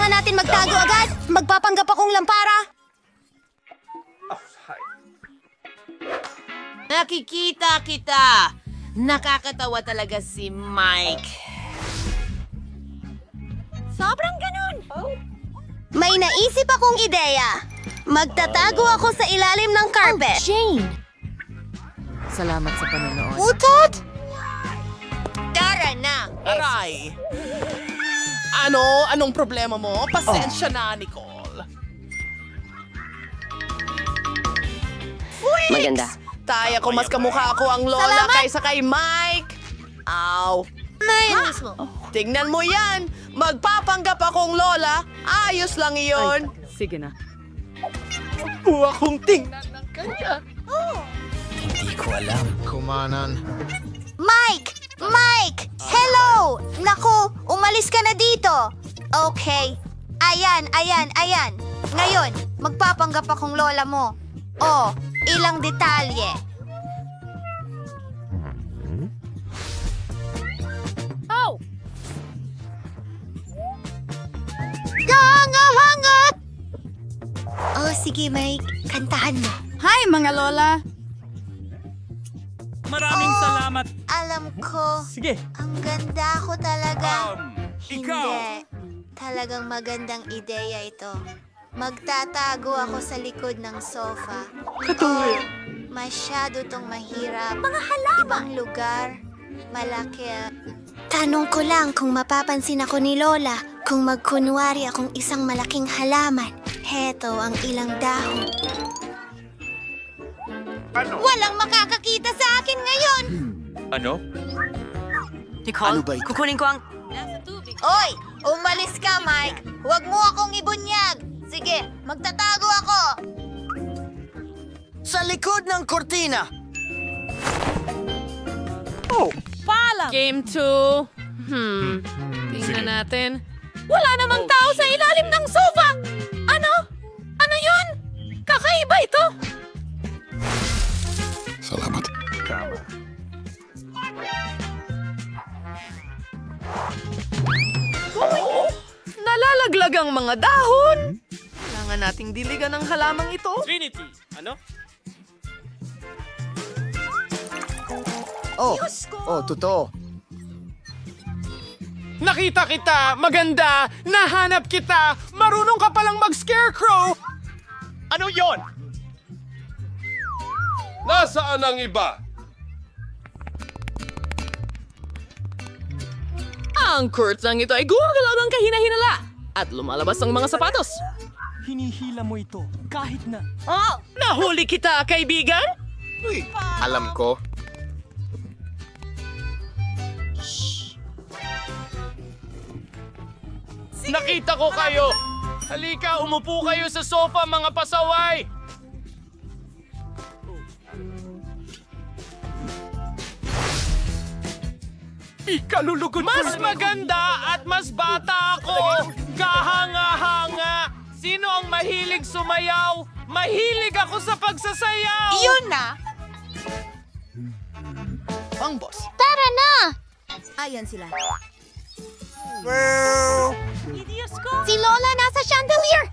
Kailangan natin magtago agad. Magpapanggap akong lampara. Nakikita kita! Nakakatawa talaga si Mike. Sobrang ganun. May naisip akong ideya. Magtatago ako sa ilalim ng carpet. Jane! Salamat sa panonood. Utot! Tara na! Aray! Anong problema mo? Pasensya na, Nicole. Wait! Maganda. Taya ko mas kamukha ako ang lola Salamat! kaysa kay Mike. Aw. Ngayon mismo. Tingnan mo yan. Magpapanggap akong lola. Ayos lang iyon. Sige na. Buwa kong tingnan ng kanya. Kumanan. Mike! Mike! Hello! Naku, umalis ka na dito. Okay. Ayan. Ngayon, magpapanggap akong lola mo. Oh, ilang detalye. Oh! Hangat! Oh, sige, Mike. Kantahan mo. Hi, mga lola! Maraming salamat. Alam ko, Sige. ang ganda ko talaga. Ikaw. Hindi. Talagang magandang ideya ito. Magtatago ako sa likod ng sofa. Oh, masyado tong mahirap. Mga halaman. Ibang lugar. Malaki. Tanong ko lang kung mapapansin ako ni Lola kung magkunwari akong isang malaking halaman. Heto ang ilang dahon. Walang makakakita sa akin ngayon! Ano? Nicole, kukunin ko ang... Oy! Umalis ka, Mike! Huwag mo akong ibunyag! Sige, magtatago ako! Sa likod ng kortina. Game 2. Tingnan natin. Wala namang tao sa ilalim ng sofa! Ano? Ano yun? Kakaiba ito! Salamat. Nalalaglag ang mga dahon. Kailangan nating diligan ang halamang ito. Trinity. Ano? Totoo. Nakita kita, maganda, nahanap kita, marunong ka palang mag-scarecrow. Ano yon? Nasaan ang iba? Ang kurtang ito ay gumagalaw ng kahina-hinala at lumalabas ang mga sapatos. Hinihila mo ito kahit na... Oh! Nahuli kita, kaibigan? Alam ko. Nakita ko kayo. Halika, umupo kayo sa sofa, mga pasaway. Ikalulugod mas maganda at mas bata ako. Kahanga-hanga. Sino ang mahilig sumayaw? Mahilig ako sa pagsasayaw. Yun na! Ang boss. Tara na! Ayan sila. Si Lola nasa chandelier!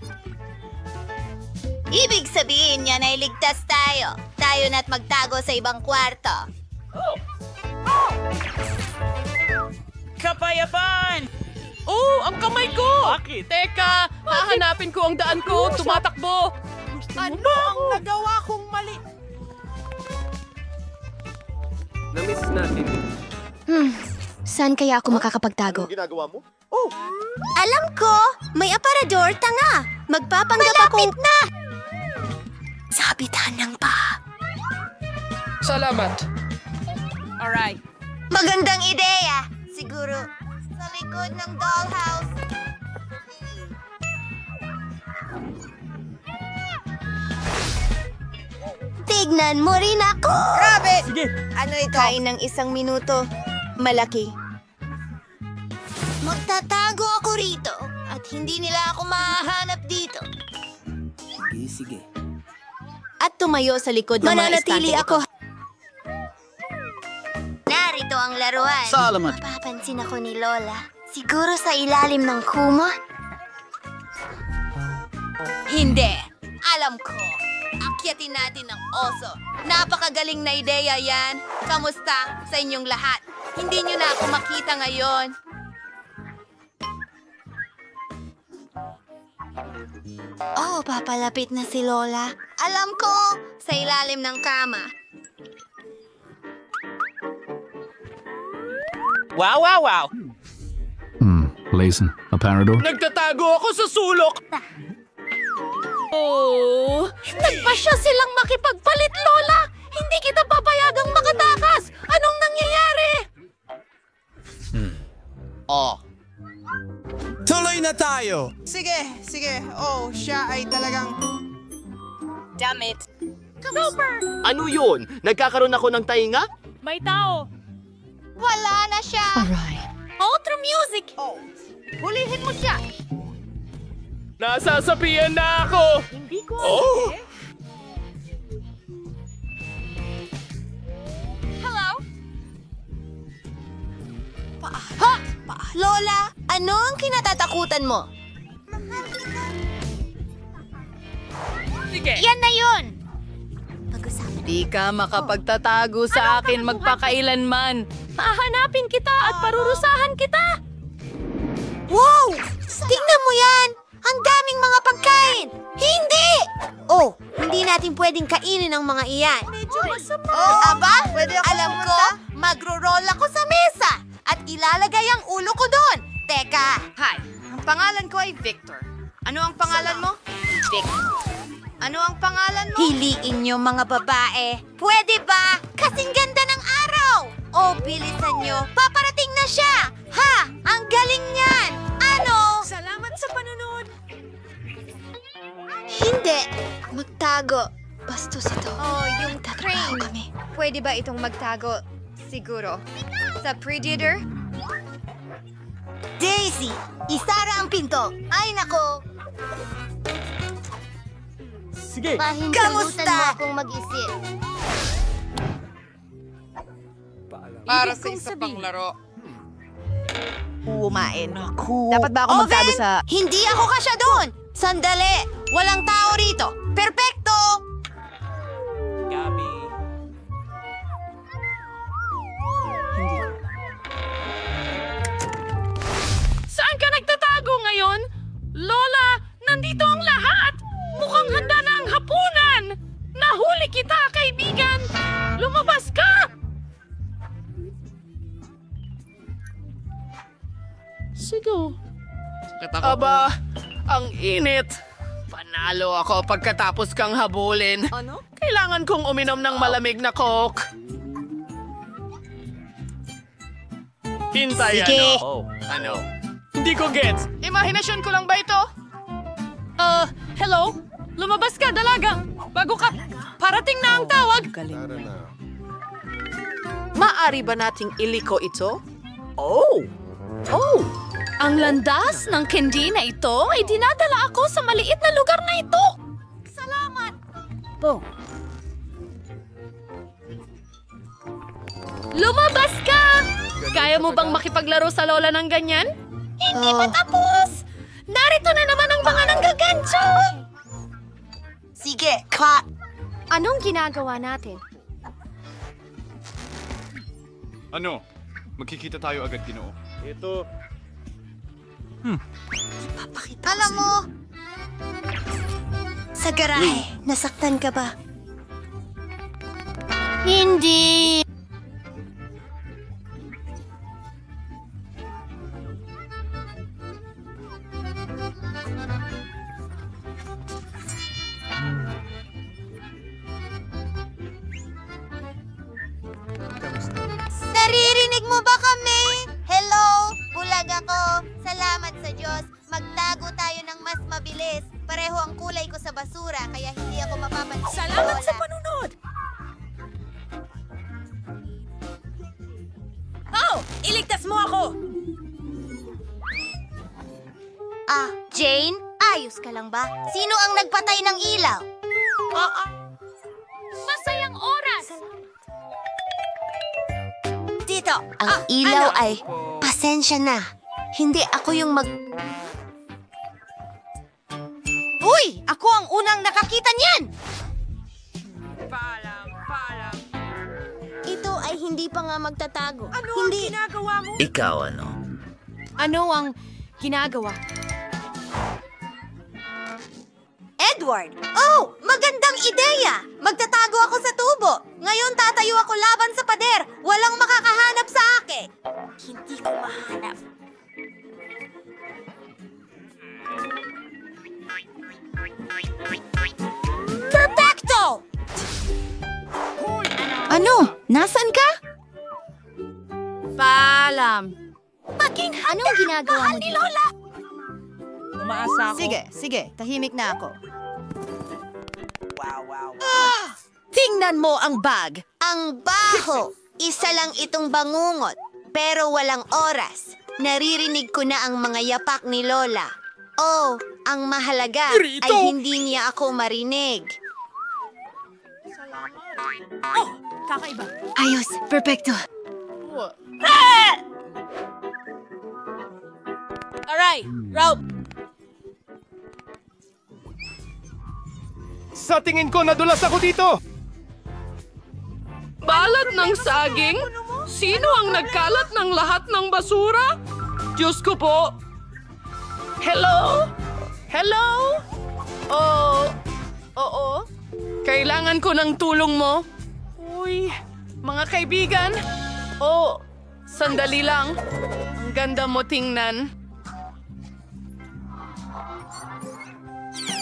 Ibig sabihin niya na iligtas tayo. Tayo na't magtago sa ibang kwarto. Kapayapaan! Oh, ang kamay ko! Bakit? Teka, hahanapin ko ang daan ko. Tumatakbo. Ano ang nagawa kong mali? Namiss natin. Saan kaya ako makakapagtago? Ginagawa mo? Alam ko! May aparador, tanga! Magpapanggap akong... Malapit na! Sabitan ng paa. Salamat. Alright. Magandang ideya! Siguro sa likod ng dollhouse. Tignan mo rin ako! Grabe! Sige. Ano ito? Kain ng 1 minuto. Malaki. Magtatago ako rito at hindi nila ako mahahanap dito. Sige. At tumayo sa likod ng mga estante ako. Narito ang laruan. Salamat. Mapapansin ako ni Lola. Siguro sa ilalim ng kumot. Hindi. Alam ko. Akyatin natin ang oso. Napakagaling na ideya yan. Kamusta sa inyong lahat? Hindi nyo na ako makita ngayon. Oh, papalapit na si Lola. Alam ko, sa ilalim ng kama. Wow, wow, wow! Lazen, aparador. Nagtatago ako sa sulok! Oh, nagpasya silang makipagpalit, Lola! Hindi kita papayagang makatakas! Anong nangyayari? Tuloy na tayo! Sige. Oh, siya ay talagang... Ano yun? Nagkakaroon ako ng tainga? May tao! Wala na siya! Outro music! Oh, Hulihin mo siya! Nasasapian na ako! Hindi ko Lola, ano ang kinatatakutan mo? Sige! Yan na yun! Di ka makapagtatago sa akin magpakailanman. Hahanapin kita at parurusahan kita. Wow! Tingnan mo yan! Ang daming mga pagkain! Hindi! Oh, hindi natin pwedeng kainin ang mga iyan. Medyo masama. Oh, aba, alam ko, magro-roll ako sa mesa at ilalagay ang ulo ko doon. Teka. Hi, ang pangalan ko ay Victor. Ano ang pangalan mo? Victor. Ano ang pangalan mo? Hiliin niyo mga babae. Pwede ba? Kasing ganda ng araw. Oh, bilisan niyo. Paparating na siya. Ha! Ang galing niyan. Ano? Salamat sa panonood. Hindi. Magtago. Bastos ito. Oh, yung train. Kami. Pwede ba itong magtago? Siguro. Sa Predator? Daisy! Isara ang pinto! Ay, nako! Sige! Kamusta? Mo akong mag-isip. para sa isa pang laro. Kumain. Dapat ba ako magtago Oven! sa... Hindi ako kasya doon! Sandali! Walang tao rito! Perpekto! Gabi! Saan ka nagtatago ngayon? Lola, nandito ang lahat! Mukhang handa na ang hapunan! Nahuli kita, kaibigan! Lumabas ka! Sigo. Aba, ang init. Panalo ako pagkatapos kang habulin. Ano? Kailangan kong uminom ng malamig na Coke. Hintay, Sige. Ano? Hindi ko gets. Imahinasyon ko lang ba ito? Hello? Lumabas ka, dalaga! Bago ka... Parating na ang tawag! Maari ba nating iliko ito? Oh! Oh! Ang landas ng candy na ito ay dinadala ako sa maliit na lugar na ito! Salamat! Lumabas ka! Kaya mo bang makipaglaro sa lola ng ganyan? Hindi pa tapos! Narito na naman ang mga nanggagancho! Sige, cut! Anong ginagawa natin? Ano? Magkikita tayo agad, Ginoo. Ito. Alam mo, sa garahe, nasaktan ka ba? Hindi. Naririnig mo ba kami? Hello? Bulag ako. Salamat sa Diyos. Magtago tayo ng mas mabilis. Pareho ang kulay ko sa basura, kaya hindi ako mapapansin. Salamat sa panunod! Oh! Iligtas mo ako! Ah, Jane? Ayos ka lang ba? Sino ang nagpatay ng ilaw? Masayang oras! Dito, ang ilaw ay, pasensya na. Hindi ako yung Uy! Ako ang unang nakakita niyan! Ito ay hindi pa nga magtatago. Ano hindi. ang ginagawa mo? Ikaw ano? Ano ang ginagawa? Edward! Oh, magandang ideya! Magtatago ako sa tubo. Ngayon tatayo ako laban sa pader. Walang makakahanap sa akin. Hindi ko mahanap. Perfecto! Ano? Nasaan ka? Paalam. Anong ginagawa mo dito? Lola? Umaasa ako. Sige. Tahimik na ako. Tingnan mo ang bag. Ang baho! Isa lang itong bangungot, pero walang oras. Naririnig ko na ang mga yapak ni Lola. Oh, ang mahalaga ay hindi niya ako marinig. Kakaiba. Ayos. Perfecto. Alright, route. Sa tingin ko, nadulas ako dito! Balat ng saging? Sino ang nagkalat ng lahat ng basura? Diyos ko po. Hello? Hello? Oo. Kailangan ko ng tulong mo. Uy, mga kaibigan. Oh, sandali lang. Ang ganda mo tingnan.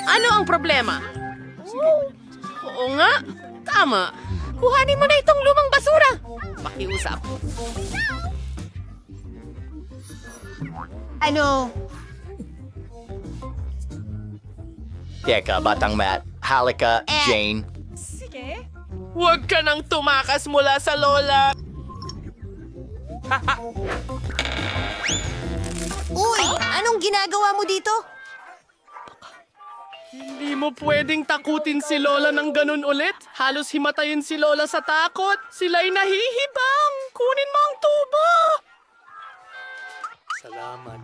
Ano ang problema? Oo nga, tama. Kuhanin mo na itong lumang basura. Pakiusap. Ano? Teka, Batang Matt. Halika, Jane. Huwag ka nang tumakas mula sa lola. Uy, anong ginagawa mo dito? Hindi mo pwedeng takutin si Lola ng ganun ulit. Halos himatayin si Lola sa takot. Sila'y nahihibang. Kunin mo ang tubo. Salamat.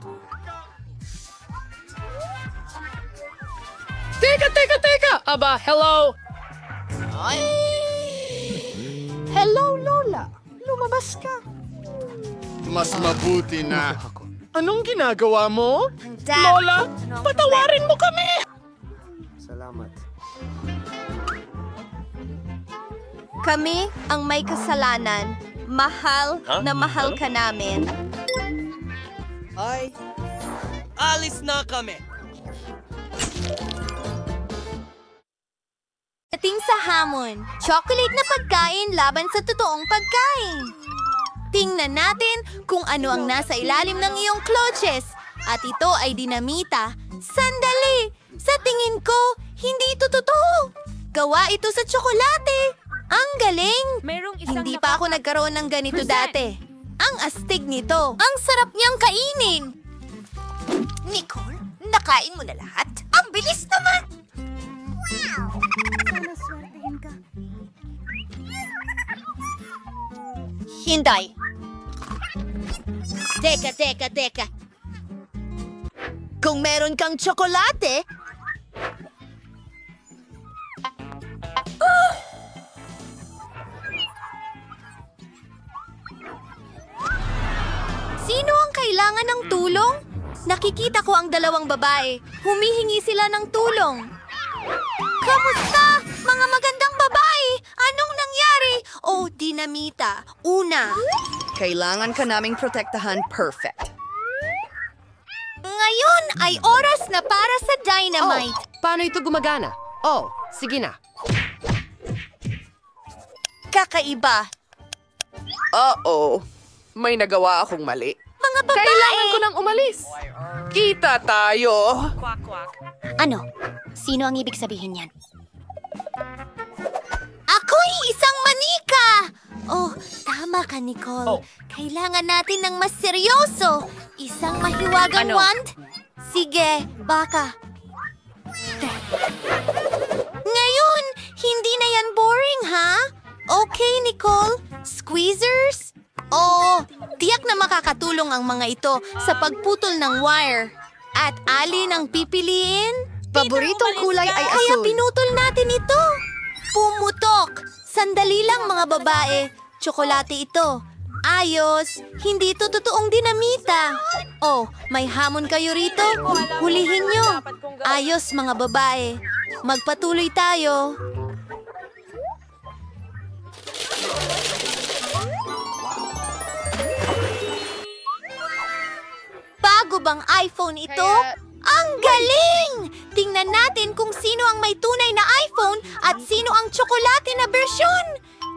Teka! Aba, hello. Hello, Lola. Lumabas ka. Mas mabuti na. Anong ginagawa mo? Dad, Lola, patawarin mo kami. Salamat. Kami ang may kasalanan. Mahal na mahal ka namin. Ay, alis na kami. Dating sa hamon, chocolate na pagkain laban sa totoong pagkain. Tingnan natin kung ano ang nasa ilalim ng iyong clutches. At ito ay dinamita. Sandali! Sa tingin ko, hindi ito totoo. Gawa ito sa tsokolate. Ang galing! Hindi pa ako nagkaroon ng ganito dati. Ang astig nito. Ang sarap niyang kainin. Nicole, nakain mo na lahat? Ang bilis naman! Wow! Sana swertehin ka. Hinday. Teka. Kung meron kang tsokolate, sino ang kailangan ng tulong? Nakikita ko ang dalawang babae. Humihingi sila ng tulong. Kamusta, mga magandang babae? Anong nangyari? Oh, dinamita. Una. Kailangan ka naming protektahan perfect. Ngayon ay oras na para sa dynamite. Paano ito gumagana? Oh, sige na. Kakaiba. May nagawa akong mali. Mga babae. Kailangan ko nang umalis. Kita tayo. Ano? Sino ang ibig sabihin yan? Ako'y isang manika! Oh, tama ka, Nicole. Kailangan natin ng mas seryoso. Isang mahiwagang wand? Sige, baka. Ngayon, hindi na yan boring, ha? Okay, Nicole. Squeezers? Oh, tiyak na makakatulong ang mga ito sa pagputol ng wire. At alin ang pipiliin? Paboritong kulay ay Kaya asul. pinutol natin ito. Pumutok. Sandali lang mga babae. Tsokolate ito. Ayos. Hindi ito totoong dinamita. Oh, may hamon kayo rito? Hulihin nyo. Ayos mga babae. Magpatuloy tayo. Bago bang iPhone ito? Ang galing! Tingnan natin kung sino ang may tunay na iPhone at sino ang tsokolate na bersyon.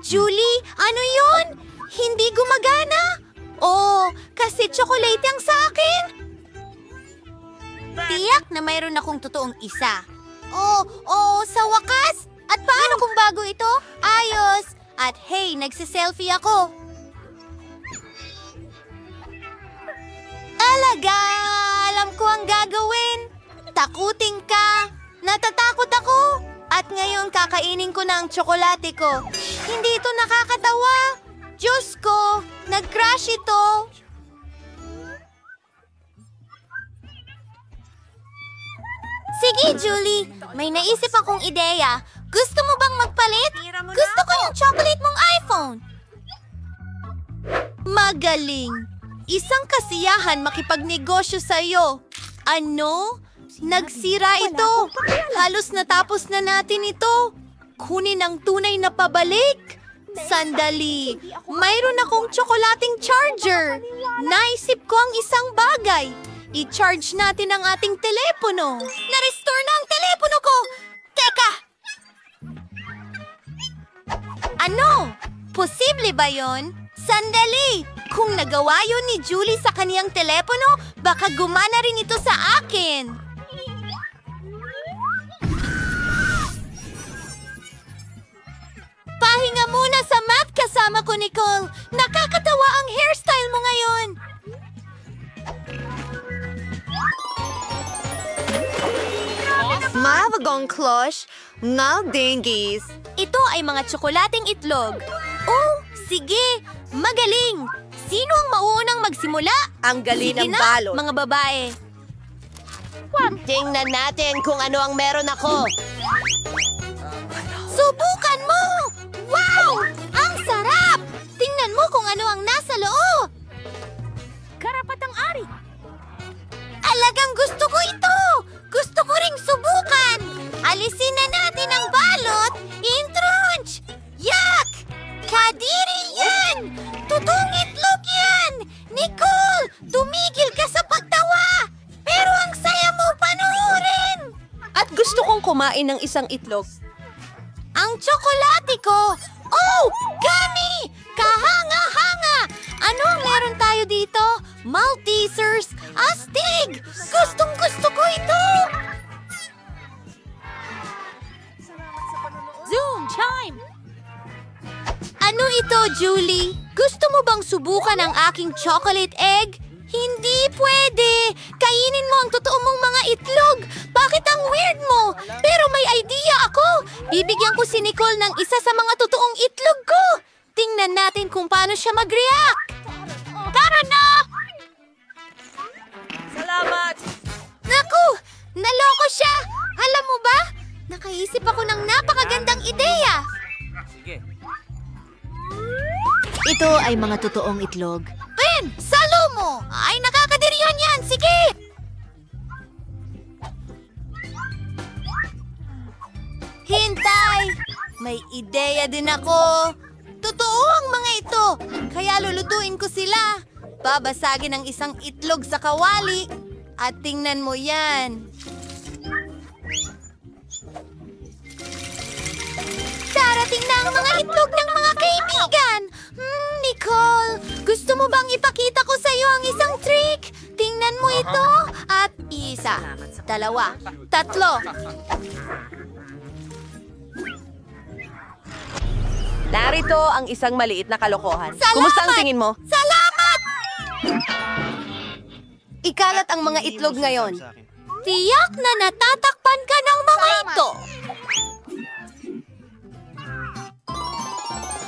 Julie, ano yun? Hindi gumagana? Oh, kasi tsokolate ang sa akin. Tiyak na mayroon akong totoong isa. Oh, sa wakas. At paano kung bago ito? Ayos. At hey, nagsiselfie ako. Talaga! Alam ko ang gagawin. Takutin ka. Natatakot ako. At ngayon kakainin ko na ang tsokolate ko. Hindi ito nakakatawa. Diyos ko, nag-crash ito. Sige, Julie. May naisip akong ideya. Gusto mo bang magpalit? Gusto ko yung chocolate mong iPhone. Magaling. Isang kasiyahan makipagnegosyo sa'yo. Ano? Nagsira ito. Halos natapos na natin ito. Kunin ang tunay na pabalik. Sandali. Mayroon akong tsokolating charger. Naisip ko ang isang bagay. I-charge natin ang ating telepono. Na-restore na ang telepono ko. Teka! Ano? Posible ba yon? Sandali! Kung nagawa yun ni Julie sa kaniyang telepono, baka gumana rin ito sa akin. Pahinga muna sa math kasama ko, Nicole. Nakakatawa ang hairstyle mo ngayon. Mavagong klosh, ngal dingies. Ito ay mga tsokolating itlog. Oh, sige. Magaling. Sino ang mauunang magsimula? Ang galing Sige ng na, balot. mga babae. Tingnan natin kung ano ang meron ako. Subukan mo! Wow! Ang sarap! Tingnan mo kung ano ang nasa loob. Karapatang ari. Alagang gusto ko ito! Gusto ko ring subukan! Alisin na natin ang balot! Intrunch! Yak! Kadiri yan! Totoong itlog yan! Nicole! Tumigil ka sa pagtawa! Pero ang saya mo panoorin! At gusto kong kumain ng isang itlog. Ang tsokolate ko! Oh! Gummy! Kahanga-hanga! Ano ang meron tayo dito? Maltesers! Astig! Gustong-gusto ko ito! Zoom chime. Ano ito, Julie? Gusto mo bang subukan ang aking chocolate egg? Hindi pwede! Kainin mo ang totoo mong mga itlog! Bakit ang weird mo? Pero may idea ako! Bibigyan ko si Nicole ng isa sa mga totoong itlog ko! Tingnan natin kung paano siya mag-react! Tara na! Salamat! Naku! Naloko siya! Alam mo ba? Nakaisip ako ng napakagandang ideya! Ito ay mga totoong itlog. Ben! Salo mo! Ay, nakakadirihan yan! Sige! Hintay! May ideya din ako. Totoo ang mga ito. Kaya lulutuin ko sila. Babasagin ang isang itlog sa kawali. At tingnan mo yan. Darating na ang mga itlog ng mga kaibigan. Nicole, gusto mo bang ipakita ko sa iyo ang isang trick? Tingnan mo ito. At isa, dalawa, tatlo. Narito ang isang maliit na kalokohan. Salamat! Kumusta ang tingin mo? Salamat! Ikalat ang mga itlog ngayon. Tiyak na natatakpan ka ng mga ito.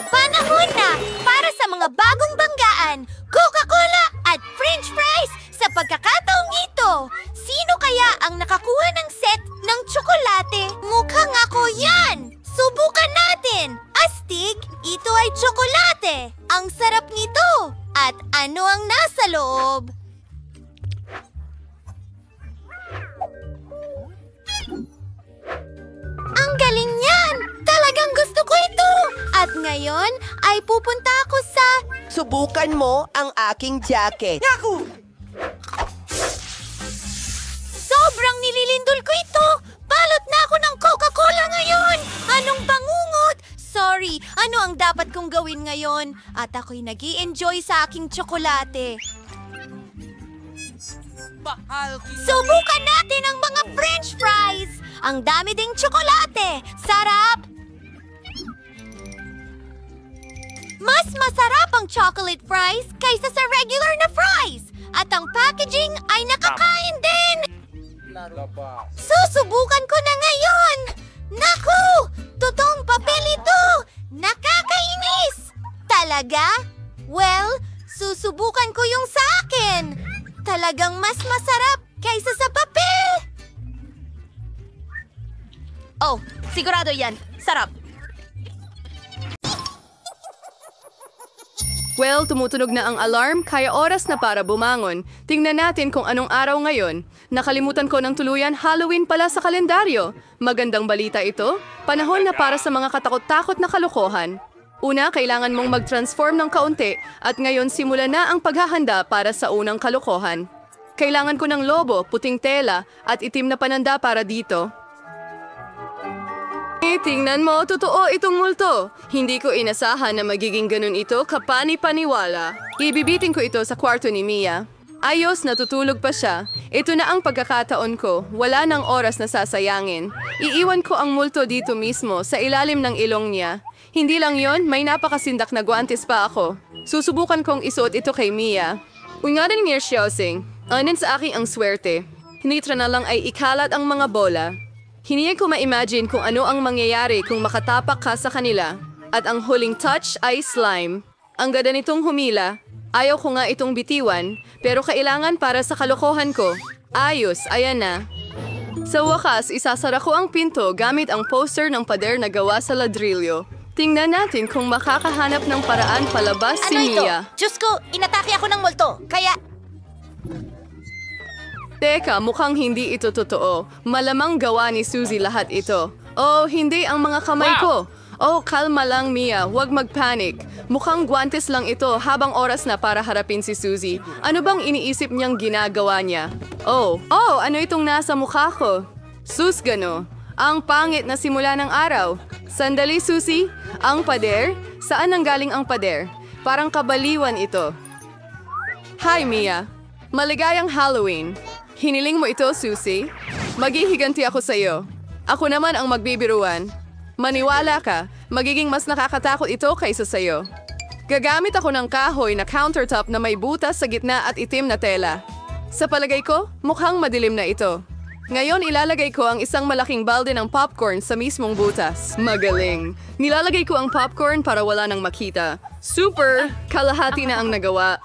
Panahon na para sa mga bagong banggaan, Coca-Cola at French fries sa pagkakataong ito. Sino kaya ang nakakuha ng set ng tsokolate. Mukhang ako yan! Subukan natin! Astig, ito ay tsokolate. Ang sarap nito. At ano ang nasa loob? Ang galing niyan! Talagang gusto ko ito! At ngayon ay pupunta ako sa... Subukan mo ang aking jacket. Sobrang nililindol ko ito! Balot na ako ng Coca-Cola ngayon! Anong bangungot? Sorry, ano ang dapat kong gawin ngayon? At ako'y nag-i-enjoy sa aking tsokolate. Subukan natin ang mga French fries! Ang dami ding tsokolate! Sarap! Mas masarap ang chocolate fries kaysa sa regular na fries! At ang packaging ay nakakain din! Susubukan ko na ngayon! Naku! Totoong papel ito! Nakakainis! Talaga? Well, susubukan ko yung sa akin! Talagang mas masarap kaysa sa papel! Oh, sigurado yan. Sarap. Well, tumutunog na ang alarm, kaya oras na para bumangon. Tingnan natin kung anong araw ngayon. Nakalimutan ko ng tuluyan, Halloween pala sa kalendaryo. Magandang balita ito. Panahon na para sa mga katakot-takot na kalokohan. Una, kailangan mong mag-transform ng kaunti at ngayon simula na ang paghahanda para sa unang kalokohan. Kailangan ko ng lobo, puting tela at itim na pananda para dito. Tingnan mo, totoo itong multo. Hindi ko inasahan na magiging ganun ito kapani-paniwala. Ibibitin ko ito sa kwarto ni Mia. Ayos, natutulog pa siya. Ito na ang pagkakataon ko. Wala nang oras na sasayangin. Iiwan ko ang multo dito mismo sa ilalim ng ilong niya. Hindi lang yon, may napakasindak na guantes pa ako. Susubukan kong isuot ito kay Mia. Ungarin niya Xiaoxing. Anin sa aking ang swerte. Hinitra na lang ay ikalat ang mga bola. Hiniyay ko ma-imagine kung ano ang mangyayari kung makatapak ka sa kanila. At ang huling touch ay slime. Ang ganda nitong humila. Ayaw ko nga itong bitiwan, pero kailangan para sa kalokohan ko. Ayos, ayan na. Sa wakas, isasara ko ang pinto gamit ang poster ng pader na gawa sa ladrilyo. Tingnan natin kung makakahanap ng paraan palabas si Mia. Diyos ko, inatake ako ng multo. Kaya... Teka, mukhang hindi ito totoo. Malamang gawa ni Suzy lahat ito. Oh, hindi ang mga kamay ko. Oh, kalma lang Mia, huwag magpanik. Mukhang guantes lang ito habang oras na para harapin si Suzy. Ano bang iniisip niyang ginagawa niya? Oh, ano itong nasa mukha ko? Susgano, ang pangit na simula ng araw. Sandali Suzy, ang pader? Saan nanggaling ang pader? Parang kabaliwan ito. Hi Mia, maligayang Halloween. Hiniling mo ito, Suzy? Maghihiganti ako sa iyo. Ako naman ang magbibiruan. Maniwala ka, magiging mas nakakatakot ito kaysa sa iyo. Gagamit ako ng kahoy na countertop na may butas sa gitna at itim na tela. Sa palagay ko, mukhang madilim na ito. Ngayon ilalagay ko ang isang malaking balde ng popcorn sa mismong butas. Magaling. Nilalagay ko ang popcorn para wala nang makita. Super! Kalahati na ang nagawa.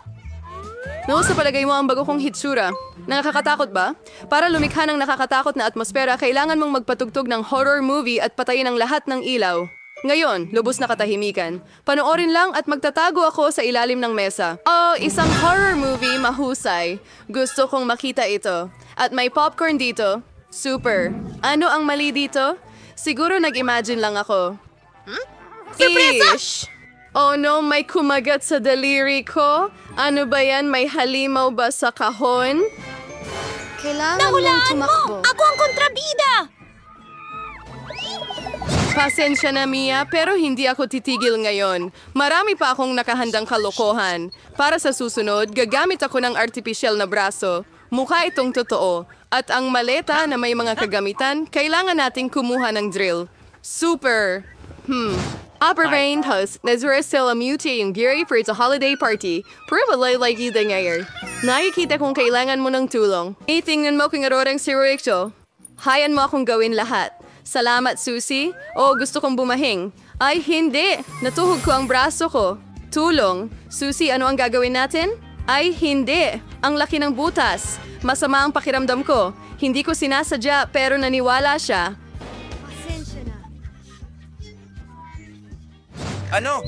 No, sa palagay mo ang bago kong hitsura. Nakakatakot ba? Para lumikha ng nakakatakot na atmosfera, kailangan mong magpatugtog ng horror movie at patayin ang lahat ng ilaw. Ngayon, lubos na katahimikan. Panoorin lang at magtatago ako sa ilalim ng mesa. Oh, isang horror movie mahusay. Gusto kong makita ito. At may popcorn dito. Super. Ano ang mali dito? Siguro nag-imagine lang ako. Surpresa! Ish! Oh no, may kumagat sa daliri ko. Ano ba yan? May halimaw ba sa kahon? Kailangan mong tumakbo. Ako ang kontrabida! Pasensya na, Mia, pero hindi ako titigil ngayon. Marami pa akong nakahandang kalokohan. Para sa susunod, gagamit ako ng artificial na braso. Mukha itong totoo. At ang maleta na may mga kagamitan, kailangan nating kumuha ng drill. Super! Upper Rain House, Nazura Stella Muti yung Gary for its holiday party. Probably like you din ngayon. Nakikita kung kailangan mo ng tulong. Tingnan mo kung arorang si Rachel. Hayan mo akong gawin lahat. Salamat, Suzy. Oh, gusto kong bumahing. Ay, hindi. Natuhog ko ang braso ko. Tulong. Suzy, ano ang gagawin natin? Ay, hindi. Ang laki ng butas. Masama ang pakiramdam ko. Hindi ko sinasadya pero naniwala siya. Ano?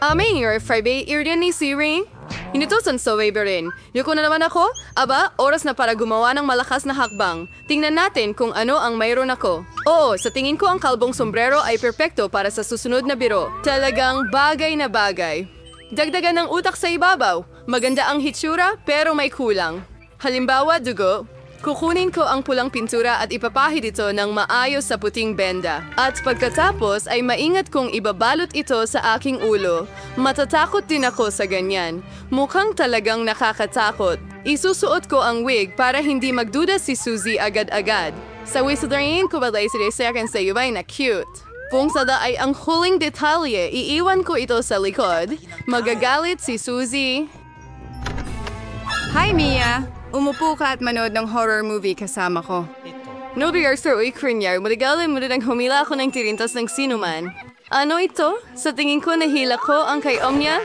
Aming your Friday irian ni Siri. Inutusan sa waiver rin. Yuko na naman ako? Aba, oras na para gumawa ng malakas na hakbang. Tingnan natin kung ano ang mayroon ako. Oo, sa tingin ko ang kalbong sombrero ay perpekto para sa susunod na biro. Talagang bagay na bagay. Dagdagan ng utak sa ibabaw. Maganda ang hitsura pero may kulang. Halimbawa, dugo. Kukunin ko ang pulang pintura at ipapahid ito ng maayos sa puting benda. At pagkatapos ay maingat kong ibabalot ito sa aking ulo. Matatakot din ako sa ganyan. Mukhang talagang nakakatakot. Isusuot ko ang wig para hindi magduda si Suzy agad-agad. Sa wisdorin ko balay si Desekan sa iway na cute. Kung sada ay ang huling detalye, iiwan ko ito sa likod. Magagalit si Suzy. Hi, Mia! Umupo ka at manood ng horror movie kasama ko. No rehearsal o ikrinyar, maligalan mo rin ang humila ako ng tirintas ng sinuman. Ano ito? Sa tingin ko nahila ko ang kay Omnia?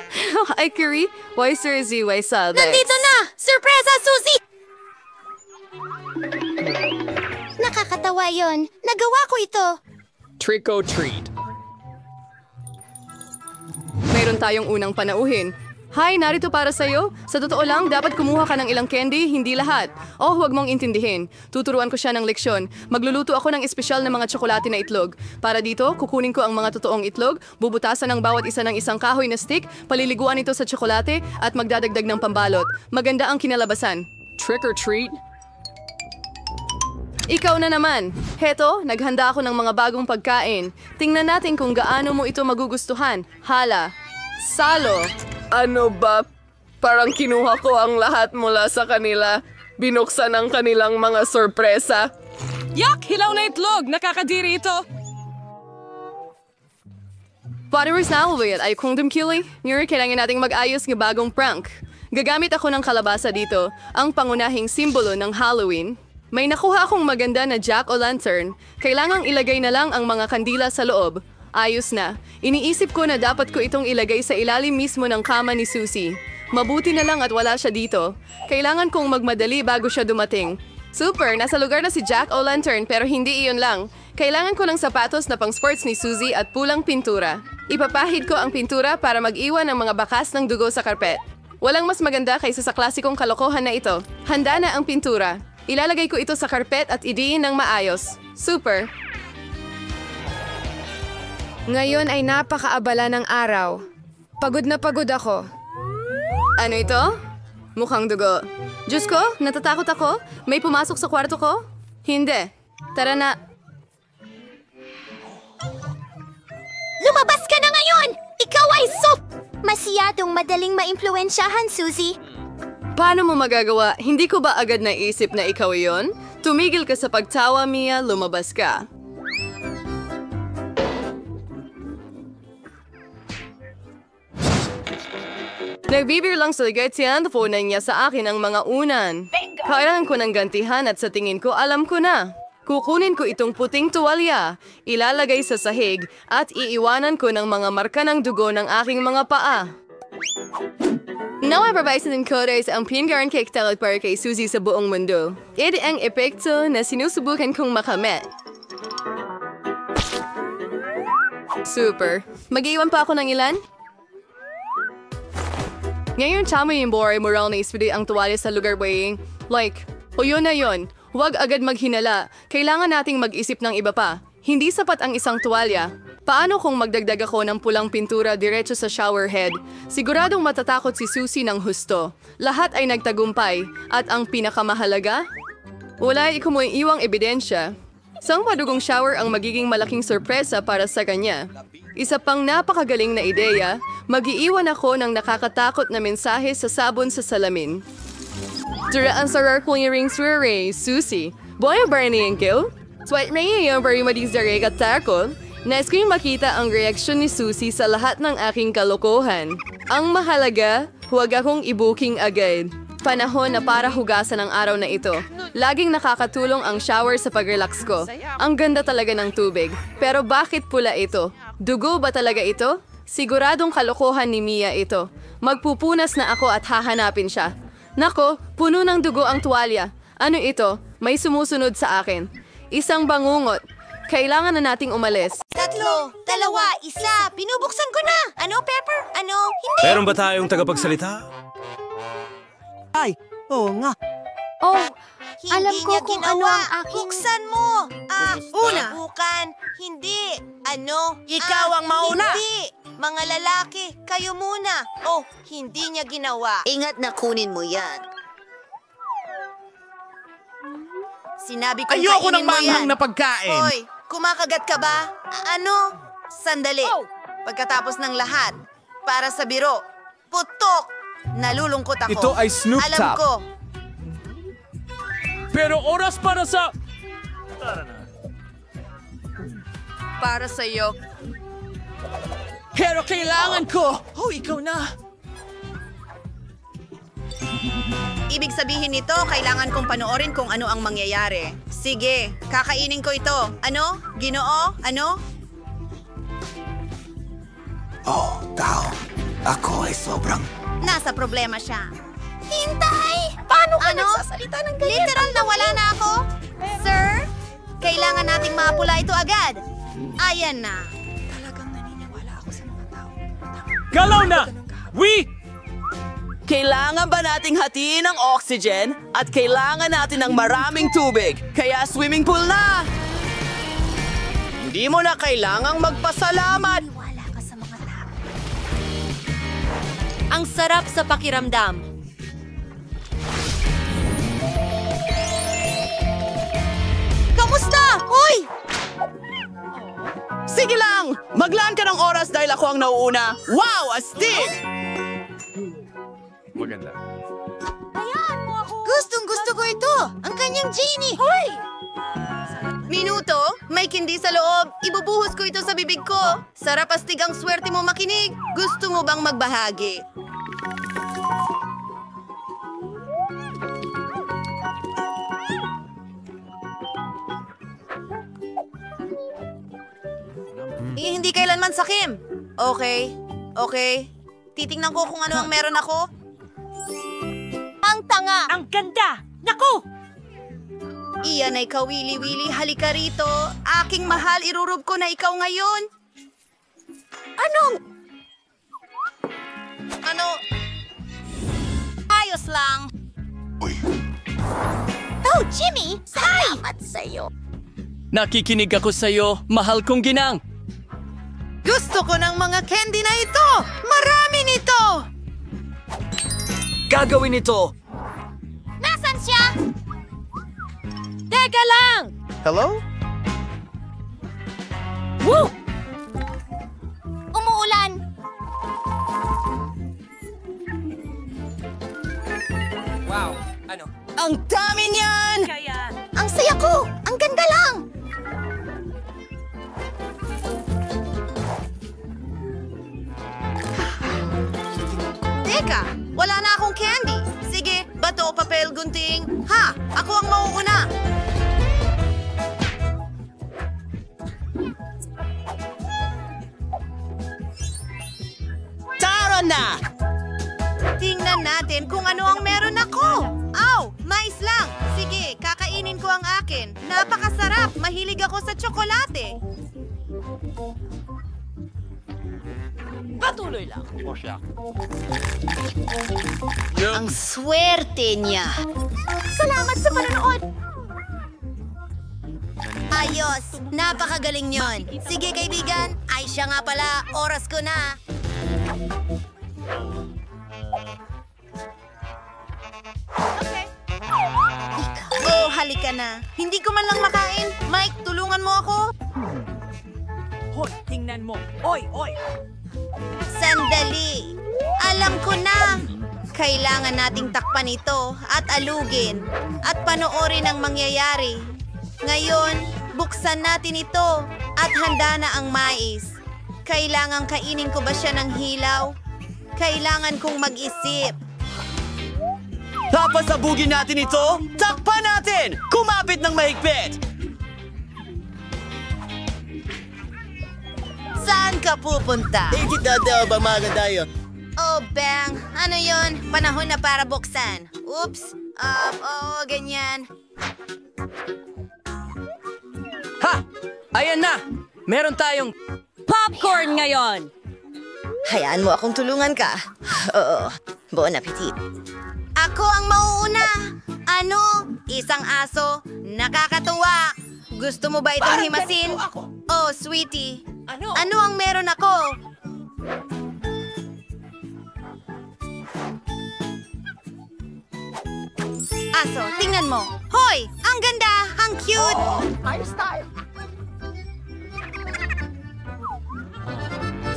Ay, Curie, why Sir Z, why Salvex? Nandito na! Surpresa, Suzy! Nakakatawa yon. Nagawa ko ito. Trick or treat. Mayroon tayong unang panauhin. Hi, narito para sa'yo. Sa totoo lang, dapat kumuha ka ng ilang candy, hindi lahat. Oh, huwag mong intindihin. Tuturuan ko siya ng leksyon. Magluluto ako ng espesyal na mga tsokolate na itlog. Para dito, kukunin ko ang mga totoong itlog, bubutasan ng bawat isa ng isang kahoy na stick, paliliguan ito sa tsokolate, at magdadagdag ng pambalot. Maganda ang kinalabasan. Trick or treat? Ikaw na naman. Heto, naghanda ako ng mga bagong pagkain. Tingnan natin kung gaano mo ito magugustuhan. Hala. Salo. Ano ba? Parang kinuha ko ang lahat mula sa kanila. Binuksan ang kanilang mga sorpresa. Yak! Hilaw na itlog! Nakakadiri ito! Followers na ulit ay kung dumkili. Ngayon kailangan nating mag-ayos ng bagong prank. Gagamit ako ng kalabasa dito, ang pangunahing simbolo ng Halloween. May nakuha akong maganda na jack-o'-lantern. Kailangang ilagay na lang ang mga kandila sa loob. Ayos na. Iniisip ko na dapat ko itong ilagay sa ilalim mismo ng kama ni Suzy. Mabuti na lang at wala siya dito. Kailangan kong magmadali bago siya dumating. Super! Nasa lugar na si Jack-o'-lantern pero hindi iyon lang. Kailangan ko ng sapatos na pang sports ni Suzy at pulang pintura. Ipapahid ko ang pintura para mag-iwan ng mga bakas ng dugo sa karpet. Walang mas maganda kaysa sa klasikong kalokohan na ito. Handa na ang pintura. Ilalagay ko ito sa karpet at idiin ng maayos. Super! Ngayon ay napakaabala ng araw. Pagod na pagod ako. Ano ito? Mukhang dugo. Diyos ko, natatakot ako. May pumasok sa kwarto ko? Hindi. Tara na. Lumabas ka na ngayon! Ikaw ay masyadong madaling maimpluwensyahan, Suzy. Paano mo magagawa? Hindi ko ba agad naisip na ikaw iyon? Tumigil ka sa pagtawa, Mia. Lumabas ka. Nagbibir lang sa ligay tiyandaponan niya sa akin ang mga unan. Kailangan ko ng gantihan at sa tingin ko alam ko na. Kukunin ko itong puting tuwalya, ilalagay sa sahig at iiwanan ko ng mga marka ng dugo ng aking mga paa. Now, ipapasin ko rin ang pingaran cake talot para kay Suzy sa buong mundo. Ito ang epekto na sinusubukan kong makamit. Super. Mag-iwan pa ako ng ilan? Ngayon, tama yung boray moral na ispili ang tuwalya sa lugar baying. Like, o yun na yun. Huwag agad maghinala. Kailangan nating mag-isip ng iba pa. Hindi sapat ang isang tuwalya. Paano kung magdagdag ako ng pulang pintura diretso sa shower head? Siguradong matatakot si Suzy ng husto. Lahat ay nagtagumpay. At ang pinakamahalaga? Wala iwang ebidensya. Isang padugong shower ang magiging malaking sorpresa para sa kanya. Isa pang napakagaling na ideya, mag-iiwan ako ng nakakatakot na mensahe sa sabon sa salamin. Duraan sa rare-clearing swere, Suzy. Boy, Barney and Gil? Sweat na yung bari madizare at takot. Nais ko yung makita ang reaksyon ni Suzy sa lahat ng aking kalokohan. Ang mahalaga, huwag akong i-booking agad. Panahon na para hugasan ang araw na ito. Laging nakakatulong ang shower sa pag-relax ko. Ang ganda talaga ng tubig. Pero bakit pula ito? Dugo ba talaga ito? Siguradong kalokohan ni Mia ito. Magpupunas na ako at hahanapin siya. Nako, puno ng dugo ang tuwalya. Ano ito? May sumusunod sa akin. Isang bangungot. Kailangan na nating umalis. Sa Tatlo, dalawa, isa. Pinubuksan ko na. Ano, Pepper? Ano? Hindi. Meron ba tayong tagapagsalita? Ay, oo nga. Oh, alam ko niya kung ginawa. ano ang aking- Buksan mo. Una. Bukan. Hindi. Ano? Ikaw ang mauna. Hindi. Mga lalaki, kayo muna. Oh, hindi niya ginawa. Ingat na kunin mo yan. Sinabi ko Ayoko kainin ng mo manghang yan. na pagkain. Hoy, kumakagat ka ba? Ano? Sandali. Pagkatapos ng lahat, para sa biro, putok. Nalulungkot ako. Ito ay Snoop Alam Top. ko. Pero oras para sa... Para sa'yo. Pero kailangan ko. Oh, ikaw na. Ibig sabihin nito, kailangan kong panoorin kung ano ang mangyayari. Sige, kakainin ko ito. Ano? Ginoo? Ano? Oh, tao. Ako ay sobrang... Nasa problema siya. Hintay! Paano ka nagsasalita ng ganyan? Literal na wala na ako. Sir, kailangan nating mapula ito agad. Ayan na. Galaw na! Kailangan ba nating hatiin ang oxygen at kailangan natin ng maraming tubig? Kaya swimming pool na! Hindi mo na kailangang magpasalamat! Wala ka sa mga tao. Ang sarap sa pakiramdam. Kamusta? Hoy! Sige lang! Maglaan ka ng oras dahil ako ang nauuna. Wow, astig! Maganda. Gustong-gusto ko ito. Ang kanyang genie. Hoy! Minuto, may kindi sa loob. Ibubuhos ko ito sa bibig ko. Sarap astig ang swerte mo makinig. Gusto mo bang magbahagi? Hindi kailanman sakim. Okay. Titingnan ko kung ano ang meron ako. Ang tanga. Ang ganda! Naku! Iyan ay kawili-wili, halika rito. Aking mahal, irurub ko na ikaw ngayon. Ano? Ayos lang. Oh, Jimmy! Salamat sa'yo. Nakikinig ako sa'yo, mahal kong ginang. Gusto ko ng mga candy na ito! Marami nito! Gagawin ito! Nasaan siya? Teka lang! Hello? Woo! Umuulan. Wow, ano? Ang dami niyan! Ang saya ko! Ang ganda lang! Teka, wala na akong candy. Sige, bato, papel, gunting. Ha! Ako ang mauuna. Tara na! Tingnan natin kung ano ang meron ako. Aw, mais lang. Sige, kakainin ko ang akin. Napakasarap. Mahilig ako sa tsokolate. Patuloy lang. Ang swerte niya. Salamat sa panonood! Ayos! Napakagaling yon. Sige, kaibigan. Ay, siya nga pala. Oras ko na. Oh, halika na. Hindi ko man lang makain. Mike, tulungan mo ako. Hoy, tingnan mo. Oy! Sandali. Alam ko na. Kailangan nating takpan ito at alugin at panoorin ang mangyayari. Ngayon, buksan natin ito at handa na ang mais. Kailangan kainin ko ba siya ng hilaw? Kailangan kong mag-isip. Papasabugin natin ito! Takpan natin! Kumapit ng mahigpit! Saan ka pupunta? Ikitadaw ba maganda yun? Oh, bang! Ano yon? Panahon na para buksan. Oops! ganyan. Ha! Ayan na! Meron tayong Popcorn ngayon! Hayaan mo akong tulungan ka. Oo, bon appetit. Ako ang mauuna. Ano? Isang aso? Nakakatuwa. Gusto mo ba itong himasin? Oh, sweetie. Ano ang meron ako? Aso, tingnan mo. Hoy! Ang ganda! Ang cute!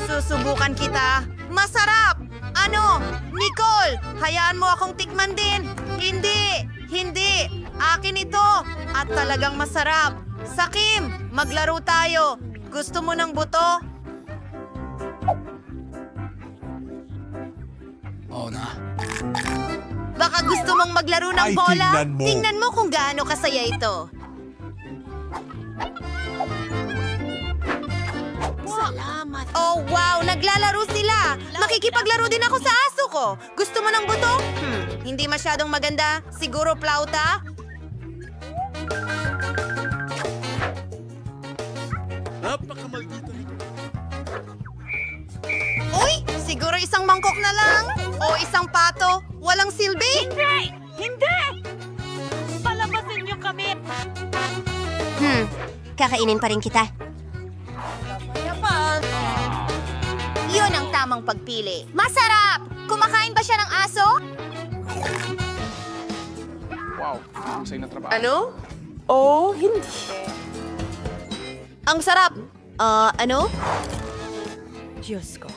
Susubukan kita. Masarap! Ano? Nicole, hayaan mo akong tikman din. Hindi! Hindi! Akin ito! At talagang masarap. Sakim, maglaro tayo. Gusto mo ng buto? Oo na. Baka gusto mong maglaro ng Ay, bola? tingnan mo. Tingnan mo kung gaano kasaya ito. Salamat. Oh, wow! Naglalaro sila! Makikipaglaro din ako sa aso ko. Gusto mo ng buto? Hindi masyadong maganda. Siguro plauta? Napakamaldito nito. Uy! Siguro isang mangkok na lang. O isang pato. Walang silbi. Hindi! Hindi! Palabasin niyo kami! Kakainin pa rin kita. Yun ang tamang pagpili. Masarap! Kumakain ba siya ng aso? Wow, masay na trabaho. Ano? Oh, hindi. Ang sarap! Ano? Diyos ko.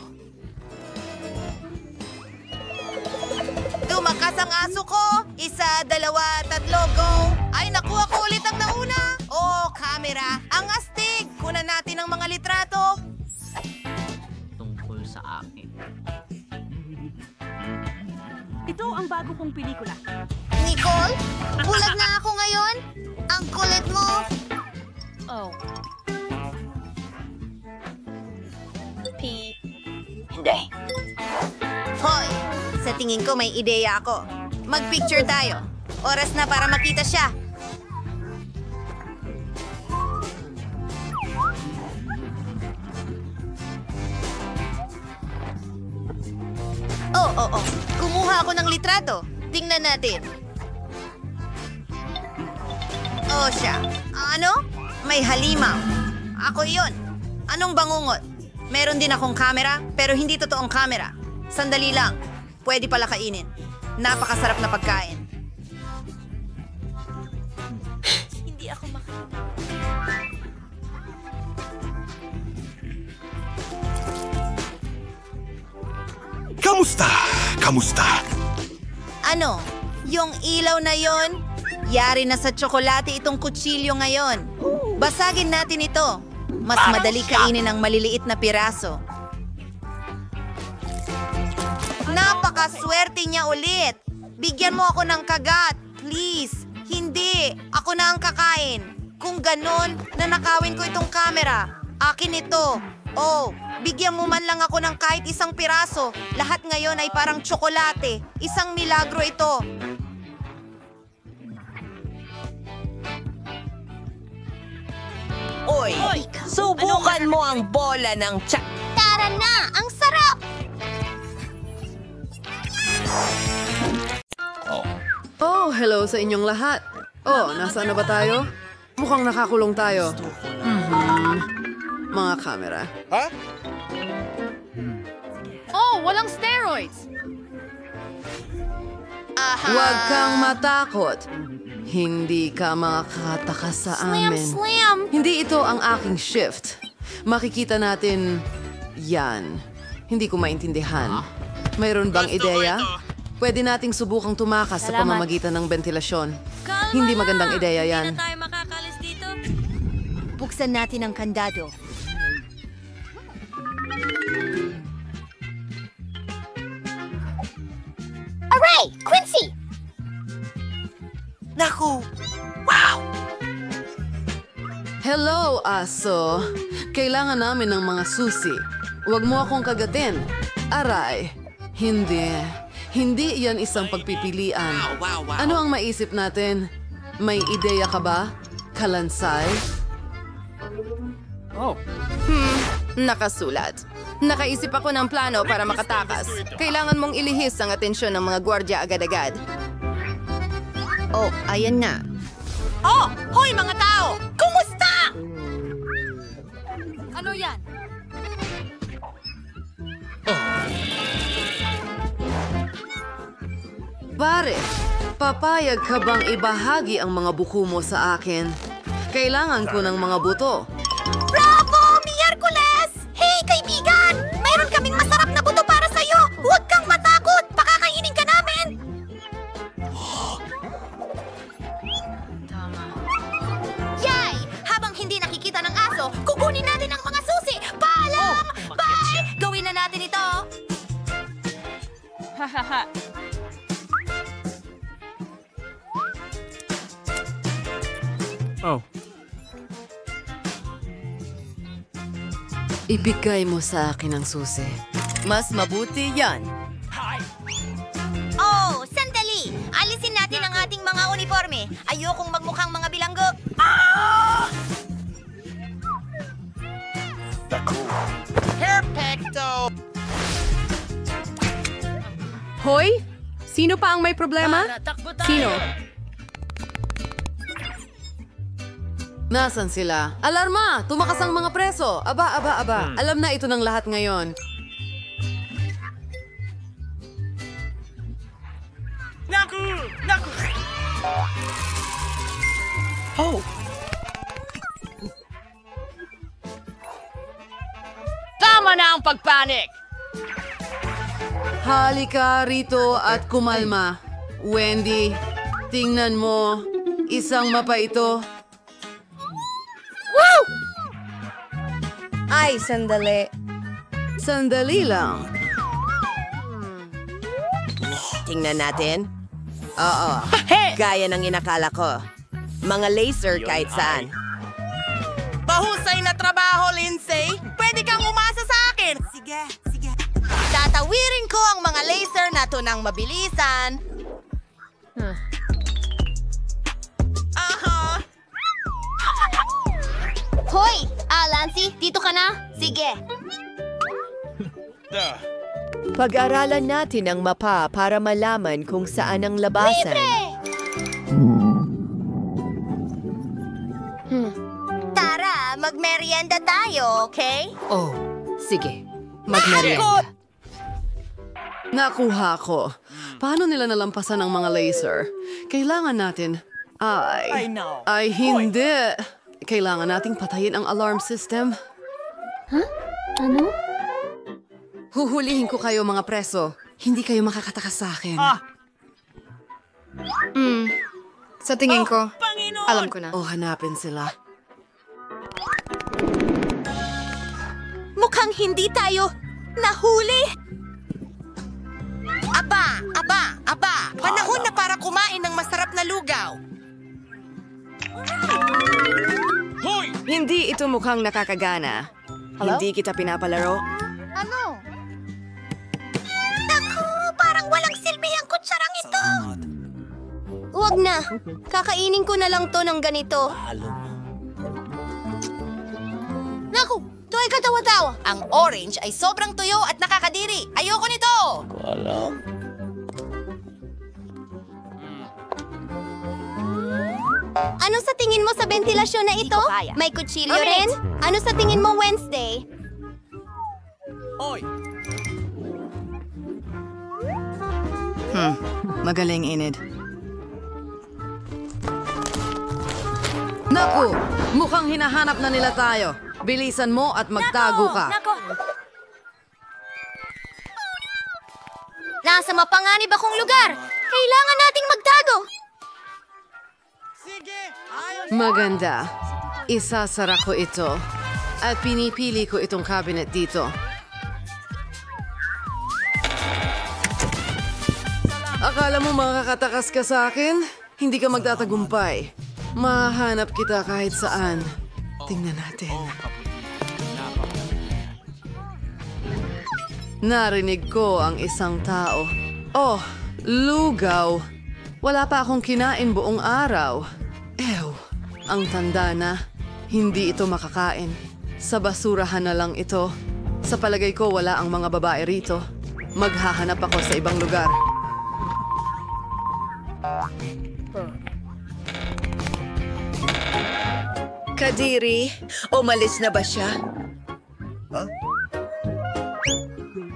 Tumakas ang aso ko! 1, 2, 3, go! Ay, nakuha ko ulit ang nauna! Oh, camera! Ang astig! Kunan natin ang mga litrato! Tungkol sa akin. Ito ang bago kong pelikula. Nicole? Bulag na ako ngayon? Ang kulit mo! Oh. Hindi. Hoy! Sa tingin ko may ideya ako. Mag-picture tayo. Oras na para makita siya. Oh. Kumuha ako ng litrato. Tingnan natin. Oh, siya. Ano? May halimaw. Ako yun. Anong bangungot? Meron din akong camera, pero hindi totoong camera. Sandali lang. Pwede pala kainin. Napakasarap na pagkain. Hindi ako makita. Kamusta? Kamusta? Ano? Yung ilaw na yon? Yari na sa tsokolate itong kutsilyo ngayon. Basagin natin ito. Mas madali kainin ang maliliit na piraso. Napakaswerte niya ulit. Bigyan mo ako ng kagat. Please. Hindi. Ako na ang kakain. Kung ganon, nanakawin ko itong camera. Akin ito. Oh, bigyan mo man lang ako ng kahit isang piraso. Lahat ngayon ay parang tsokolate. Isang milagro ito. Oy, subukan mo ang bola ng tsak. Tara na! Ang sarap! Oh, hello sa inyong lahat. Oh, nasaan na ba tayo? Mukhang nakakulong tayo. Mga kamera. Ha? Oh, walang steroids! Huwag kang matakot. Hindi ka makakatakas sa amin. Slam! Hindi ito ang aking shift. Makikita natin yan. Hindi ko maintindihan. Mayroon bang ideya? Pwede nating subukang tumakas sa pamamagitan ng ventilasyon. Hindi magandang ideya yan. Hindi na tayo makakalis dito. Buksan natin ang kandado. Aray! Quincy! Naku! Hello, aso. Kailangan namin ng mga susi. Huwag mo akong kagatin. Aray. Hindi. Hindi yan isang pagpipilian. Ano ang maisip natin? May ideya ka ba? Kalansay? Nakasulat. Nakaisip ako ng plano para makatakas. Kailangan mong ilihis ang atensyon ng mga gwardya agad-agad. Oh, ayan na. Oh! Hoy mga tao! Kumusta? Ano yan? Pare, papayag ka bang ibahagi ang mga buko mo sa akin? Kailangan ko ng mga buto. Bravo! Miyerkules! Hey, kaibigan! Mayroon kaming masarap na buto para sa'yo! Huwag kang matakot! Pakakainin ka namin! Yay! Habang hindi nakikita ng aso, kukunin natin ang mga susi! Paalam! Bye! Gawin na natin ito! Hahaha. Oh. Ibigay mo sa akin ang susi. Mas mabuti yan. Oh, sandali! Alisin natin ang ating mga uniforme. Ayokong magmukhang mga bilanggo. Ah! Perfecto! Hoy! Sino pa ang may problema? Sino? Nasaan sila? Alarma! Tumakas ang mga preso! Aba. Alam na ito ng lahat ngayon. Naku! Oh! Tama na ang pagpanik! Halika rito at kumalma. Wendy, tingnan mo. Isang mapa ito. Woo! Ay, sandali. Sandali lang. Tingnan natin. Oo. Gaya ng inakala ko. Mga laser kahit saan. Mahusay na trabaho, Lindsay! Pwede kang umasa sa akin! Sige. Tatawirin ko ang mga laser na to ng mabilisan. Aha! Hoy! Lancy, dito ka na? Sige. Pag-aralan natin ang mapa para malaman kung saan ang labasan. Tara, magmerienda tayo, okay? Oh, sige. Magmerienda. Nakuha ko. Paano nila nalampasan ang mga laser? Kailangan natin... Ay, hindi. Kailangan nating patayin ang alarm system. Ano? Huhulihin ko kayo, mga preso. Hindi kayo makakatakas sa akin. Sa tingin ko, alam ko na. O hanapin sila. Mukhang hindi tayo nahuli. Aba! Panahon na para kumain ng masarap na lugaw. Hoy! Hindi ito mukhang nakakagana. Hindi kita pinapalaro. Ano? Naku! Parang walang silbi ang kutsarang ito. Huwag na. Kakainin ko na lang to ng ganito. Naku! Ito ay katawa-tawa. Ang orange ay sobrang tuyo at nakakadiri. Ayoko nito! Ano sa tingin mo sa ventilasyon na ito? May kutsilyo rin? Ano sa tingin mo Wednesday? Oy! Magaling, Enid. Naku! Mukhang hinahanap na nila tayo. Bilisan mo at magtago ka. Nasa mapanganib akong lugar. Kailangan nating magtago. Maganda. Isasara ko ito. At pinipili ko itong cabinet dito. Akala mo makakatakas ka sa akin? Hindi ka magtatagumpay. Mahanap kita kahit saan. Tingnan natin. Narinig ko ang isang tao. Oh, lugaw. Wala pa akong kinain buong araw. Ew, ang tanda na. Hindi ito makakain. Sa basurahan na lang ito. Sa palagay ko, wala ang mga babae rito. Maghahanap ako sa ibang lugar. Kadiri, umalis na ba siya?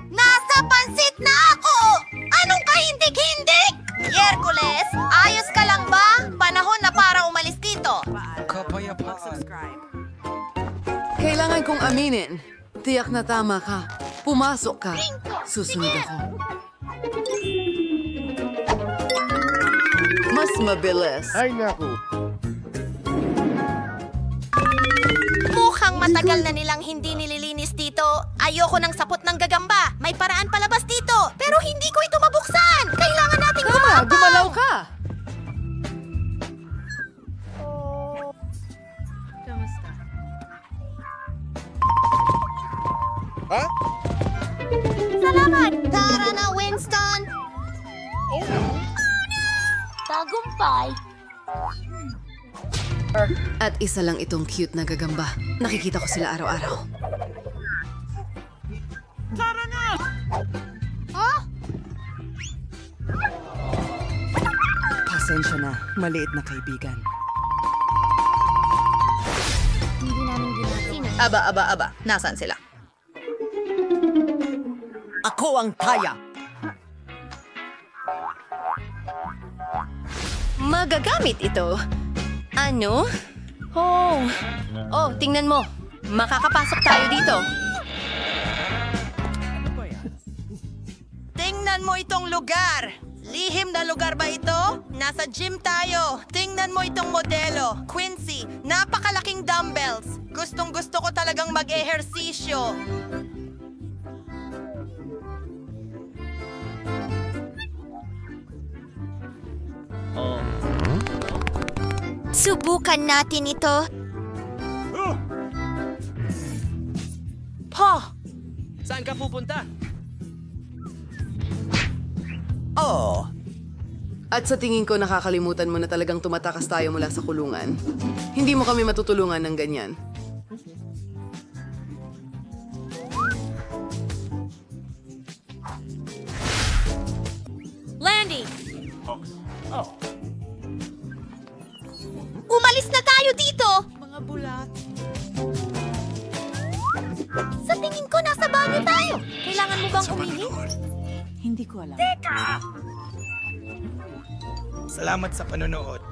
Nasa pansit na ako! Anong kahindig-hindig? Yerkules, ayos ka lang ba? Panahon na para umalis dito. Kailangan kong aminin. Tiyak na tama ka. Pumasok ka. Susunod ako. Mas mabilis. Ay, naku. Mukhang matagal na nilang hindi nililinis dito. Ayoko ng sapot ng gagamba. May paraan palabas dito. Pero hindi ko ito mabuksan. Kailangan nating gumapaw. Gumalaw ka. Ha? Salamat! Tara na, Winston! Tagumpay! At isa lang itong cute na gagamba. Nakikita ko sila araw-araw. Tara na! Huh? Pasensya na, maliit na kaibigan. Hindi namin ginagawa. Aba. Nasaan sila? Ako ang kaya! Magagamit ito. Ano? Oh, tingnan mo. Makakapasok tayo dito. Tingnan mo itong lugar! Lihim na lugar ba ito? Nasa gym tayo. Tingnan mo itong modelo. Quincy, napakalaking dumbbells. Gustong-gusto ko talagang mag-ehersisyo. Subukan natin ito. Pa! Saan ka pupunta? Oh. At sa tingin ko, nakakalimutan mo na talagang tumatakas tayo mula sa kulungan. Hindi mo kami matutulungan ng ganyan. Landy! Oh. Umalis na tayo dito! Mga bulat. Sa tingin ko, nasa banyo tayo. Kailangan mo bang umihi? Hindi ko alam. Teka! Salamat sa panonood.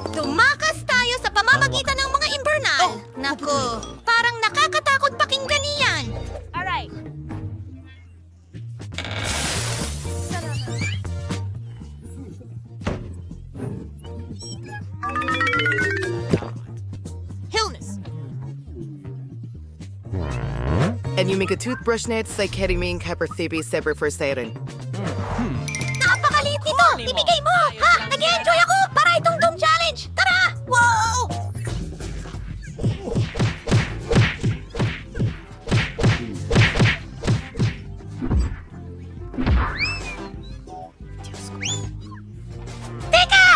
Tumakas tayo sa pamamagitan ng mga imbernal. Naku, parang nakakatakot pakinggan niyan. Alright. Hillness. And you make a toothbrush net sa ketamine hypertherapy separate for siren. Napakaliit nito! Ibigay mo! Ha? Nag-enjoy ako! Para itong Doom Challenge! Tara! Wow! Teka!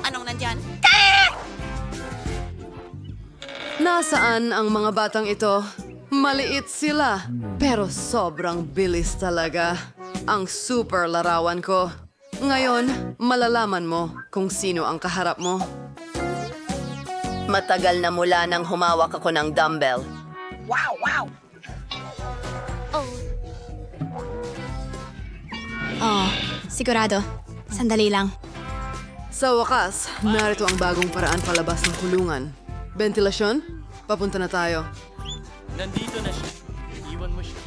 Anong nandyan? Nasaan ang mga batang ito? Maliit sila, pero sobrang bilis talaga. Ang super larawan ko. Ngayon, malalaman mo kung sino ang kaharap mo. Matagal na mula nang humawak ako ng dumbbell. Wow! Oh, sigurado. Sandali lang. Sa wakas, narito ang bagong paraan palabas ng kulungan. Ventilasyon? Papunta na tayo. Nandito na siya. Iwan mo siya.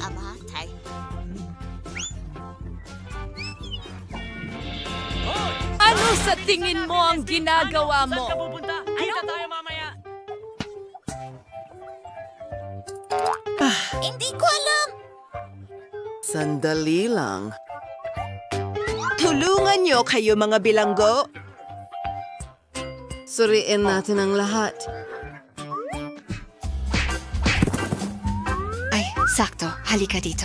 Aba, tay. Ano sa tingin mo ang ginagawa mo? Saan ka pupunta? Kita tayo mamaya. Hindi ko alam. Sandali lang. Tulungan niyo kayo mga bilanggo. Suriin natin ang lahat. Ay, sakto. Halika dito.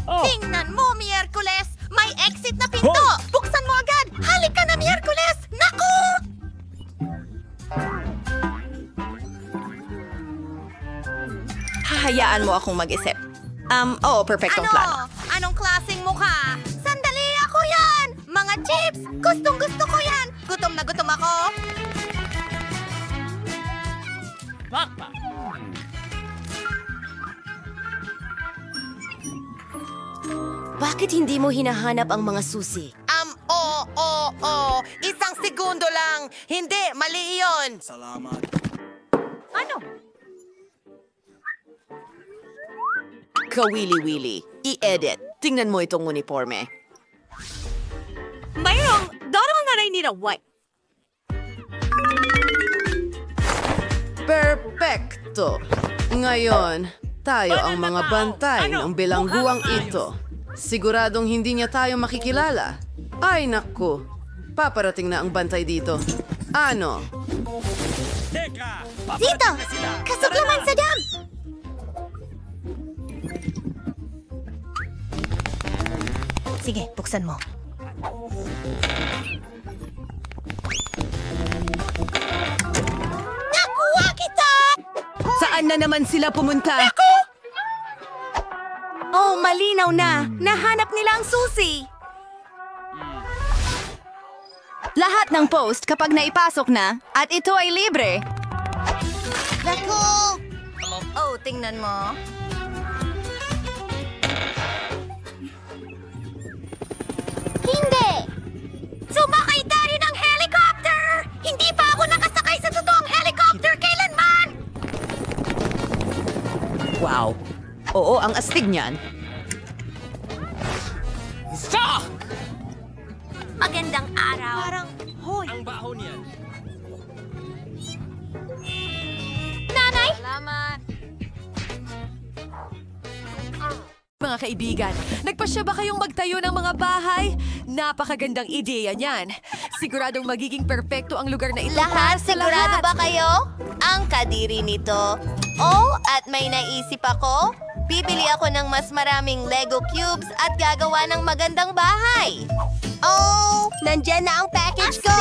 Tingnan mo, Miyerkules! May exit na pinto! Buksan mo agad! Halika na, Miyerkules! Naku! Hahayaan mo akong mag-isip. Perfectong plano. Anong klaseng mukha? Sandali, ako yan! Mga chips! Gustong-gusto ko yan! Gutom na gutom ako! Bakit hindi mo hinahanap ang mga susi? Isang segundo lang! Hindi, mali iyon! Salamat. Ano? Kawili-wili. I-edit. Tingnan mo itong uniforme. Mayroong darong that I need a wipe. Perpekto! Ngayon, tayo ang mga bantay ng bilangguang ito. Siguradong hindi niya tayo makikilala. Ay naku, paparating na ang bantay dito. Ano? Dito! Kasuglaman sa dam! Sige, buksan mo. Nakuha kita! Saan na naman sila pumunta? Oh, malinaw na! Nahanap nila ang susi! Lahat ng post kapag naipasok na at ito ay libre. Naku! Oh, tingnan mo. Hindi! Sumakay tayo ng helicopter! Hindi pa ako nakasakay sa totoong helicopter kailanman! Wow. Oo, ang astig niyan. Stop! Magandang araw. Parang, hoy. Ang baho niyan. Nanay! Salamat. Mga kaibigan, nagpasya ba kayong magtayo ng mga bahay? Napakagandang ideya niyan. Siguradong magiging perpekto ang lugar na ito Lahat, para sa sigurado lahat. ba kayo? Ang kadiri nito. Oh, at may naisip ako. Bibili ako ng mas maraming Lego cubes at gagawa ng magandang bahay. Oh, nandyan na ang package ko.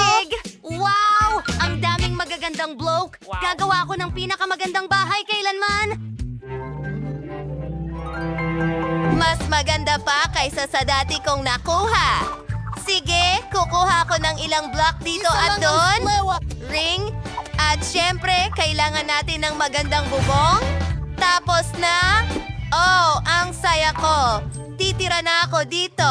Wow! Ang daming magagandang bloke. Gagawa ako ng pinakamagandang bahay kailanman. Mas maganda pa kaysa sa dati kong nakuha. Sige, kukuha ko ng ilang block dito at doon. Ring. At syempre, kailangan natin ng magandang bubong. Tapos na... Oh, ang saya ko. Titira na ako dito.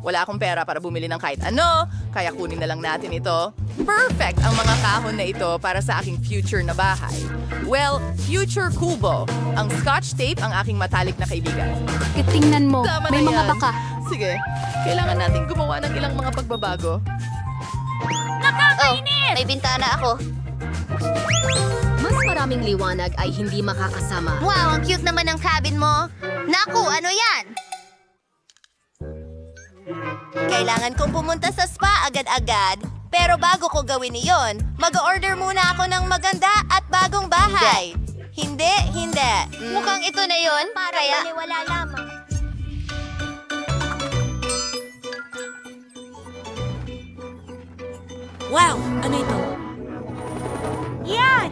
Wala akong pera para bumili ng kahit ano, kaya kunin na lang natin ito. Perfect ang mga kahon na ito para sa aking future na bahay. Well, future kubo. Ang scotch tape ang aking matalik na kaibigan. Tingnan mo, Tama may na mga yan. baka. Sige, kailangan natin gumawa ng ilang mga pagbabago. Nakakainis! May bintana ako. Mas maraming liwanag ay hindi makakasama. Wow, ang cute naman ng cabin mo. Naku, ano yan? Kailangan kong pumunta sa spa agad-agad. Pero bago ko gawin iyon, mag-order muna ako ng maganda at bagong bahay. Hindi. Mukhang ito na yon. Kaya... wala lamang. Wow! Ano ito? Yan!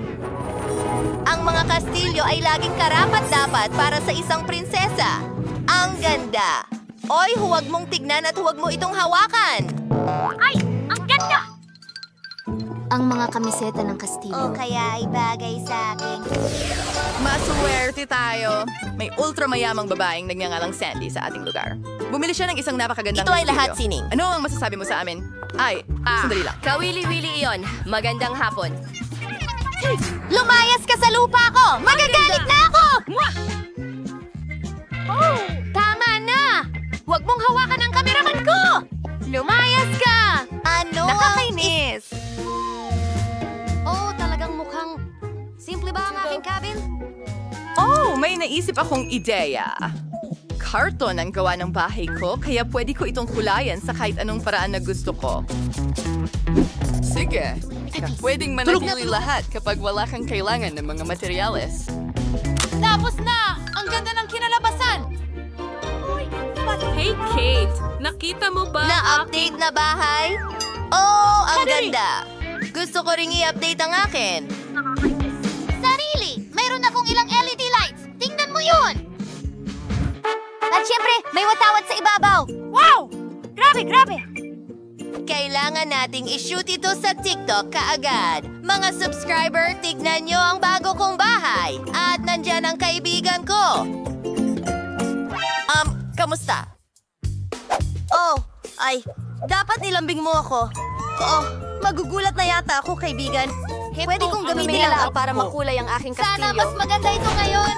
Ang mga kastilyo ay laging karapat-dapat para sa isang prinsesa. Ang ganda! Oy, huwag mong tignan at huwag mo itong hawakan! Ay! Ang ganda! Ang mga kamiseta ng kastilyo. O kaya ay bagay sa akin. Masuwerte tayo. May ultramayamang babaeng nagngangalang Sandy sa ating lugar. Bumili siya ng isang napakagandang Ito ay kastilyo. lahat sining. Ano ang masasabi mo sa amin? Sandali lang. Kawili-wili iyon. Magandang hapon. Lumayas ka sa lupa ko! Magagalit na ako! Oh, tama na! Huwag mong hawakan ang kameraman ko! Lumayas ka! Ano? Nakakainis! Oh, talagang mukhang... Simple ba ang aking cabin? Oh, may naisip akong ideya. karton ang gawa ng bahay ko, kaya pwede ko itong kulayan sa kahit anong paraan na gusto ko. Sige, pwedeng manatili lahat kapag wala kang kailangan ng mga materyales. Tapos na! Ang ganda ng kinalabasan! Hey, Kate! Nakita mo ba? Na-update na bahay? Oh, ang ganda! Gusto ko ring i-update ang akin. Sarili! Mayroon akong ilang LED lights! Tingnan mo yun! At syempre, may watawat sa ibabaw! Wow! Grabe, grabe! Kailangan nating i-shoot ito sa TikTok kaagad. Mga subscriber, tignan nyo ang bago kong bahay. At nandyan ang kaibigan ko. Kamusta? Oh, dapat nilambing mo ako. Oh, magugulat na yata ako, kaibigan. Pwede kong gamitin lang para makulay ang aking kastilyo. Sana mas maganda ito ngayon!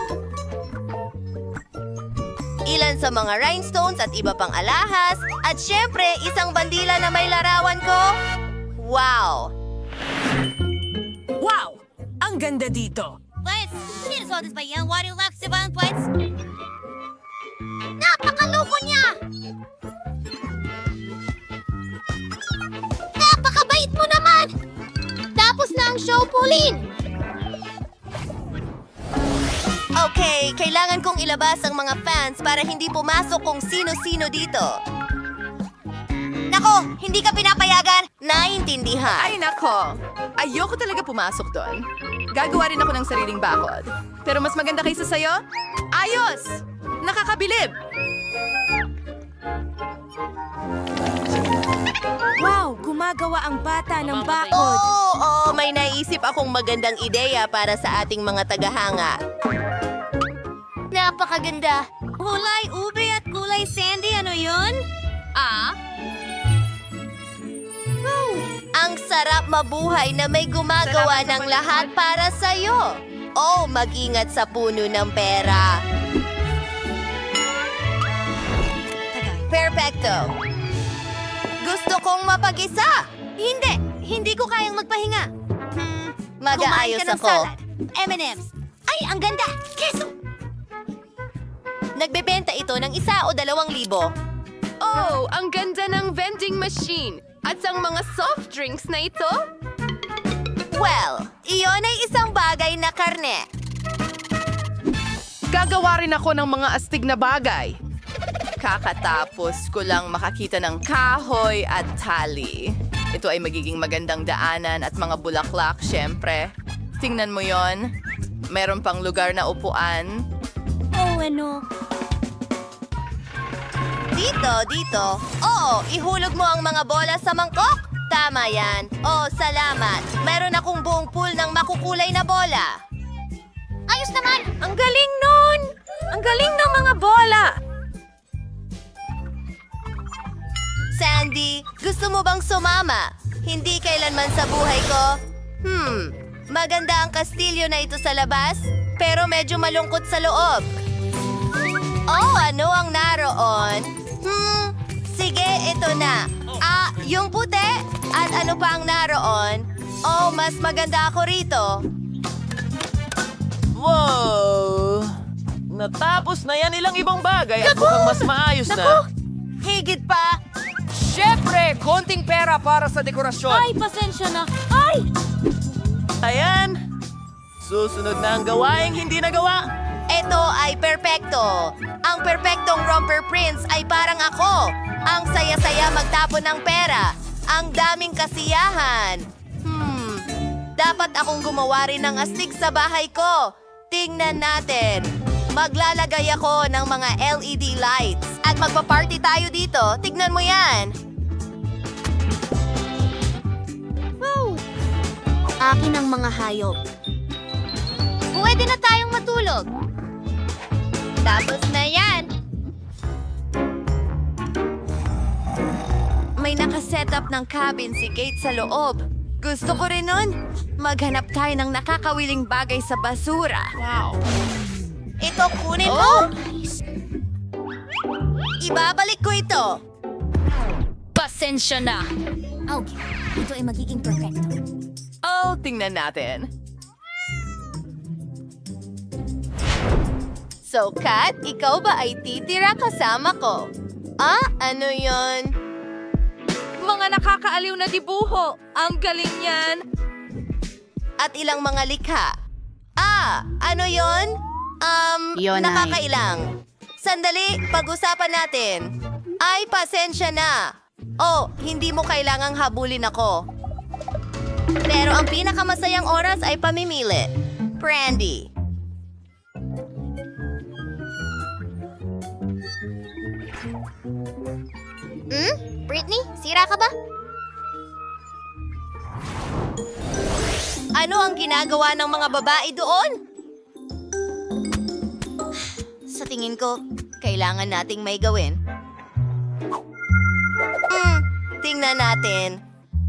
Ilan sa mga rhinestones at iba pang alahas. At syempre, isang bandila na may larawan ko. Wow! Wow! Ang ganda dito! Let's here's all this by young water locks Sivan Plets. Napakaloko niya! Napakabait mo naman! Tapos na ang show, Pauline! Okay, kailangan kong ilabas ang mga fans para hindi pumasok kung sino-sino dito. Nako, hindi ka pinapayagan. Naintindihan. Ay nako, ayoko talaga pumasok doon. Gagawa rin ako ng sariling bakod. Pero mas maganda kaysa sa'yo? Ayos! Nakakabilib! Wow, gumagawa ang bata ng bakod. Oo, may naisip akong magandang ideya para sa ating mga tagahanga. Napakaganda! Kulay ube at kulay sandy, ano yun? Ang sarap mabuhay na may gumagawa ng lahat para sa'yo. Oh, mag-ingat sa puno ng pera. Perfecto. Gusto kong mapag-isa. Hindi ko kayang magpahinga. Mag-aayos Kumain ka ng ako. salad. M&M's. Ay, ang ganda! Keso! Nagbebenta ito ng 1 o 2,000. Oh, ang ganda ng vending machine. At ang mga soft drinks na ito? Well, iyon ay isang bagay na karne. Gagawa rin ako ng mga astig na bagay. Kakatapos ko lang makakita ng kahoy at tali. Ito ay magiging magandang daanan at mga bulaklak, syempre. Tingnan mo yon. Meron pang lugar na upuan. Oh, ano? Dito. Oo, ihulog mo ang mga bola sa mangkok. Tama yan. Oh, salamat. Meron akong buong pool ng makukulay na bola. Ayos naman! Ang galing nun! Ang galing ng mga bola! Sandy, gusto mo bang sumama? Hindi kailanman sa buhay ko. Maganda ang kastilyo na ito sa labas, pero medyo malungkot sa loob. Oh, ano ang naroon? Sige, ito na. Yung puti? At ano pa ang naroon? Oh, mas maganda ako rito. Wow! Natapos na yan ilang ibang bagay at mukhang mas maayos na. Higit pa! Siyempre, konting pera para sa dekorasyon. Ay, pasensya na. Ay! Ayan! Susunod na ang gawaing hindi nagawa. Ito ay perpekto. Ang perpektong romper prince ay parang ako. Ang saya-saya magtapon ng pera. Ang daming kasiyahan. Dapat akong gumawa rin ng astig sa bahay ko. Tingnan natin. Maglalagay ako ng mga LED lights. At magpa-party tayo dito. Tignan mo yan. Wow! Akin ang mga hayop. Pwede na tayong matulog. Tapos na yan. May nakasetup ng cabin si Kate sa loob. Gusto ko rin nun. Maghanap tayo ng nakakawiling bagay sa basura. Wow! Ito kunin mo. Ibabalik ko ito. Pasensya na. Okay, ito ay magiging perfecto. Oh, tingnan natin. So, Kat, ikaw ba ay titira kasama ko? Ah, ano yon? Mga nakakaaliw na dibuho. Ang galing yan. At ilang mga likha. Ah, ano yon? Yun ay- Nakakailang. Sandali, pag-usapan natin. Ay, pasensya na. Oh, hindi mo kailangang habulin ako. Pero ang pinakamasayang oras ay pamimili. Brandy. Britney, sira ka ba? Ano ang ginagawa ng mga babae doon? Sa tingin ko, kailangan nating may gawin. Tingnan natin.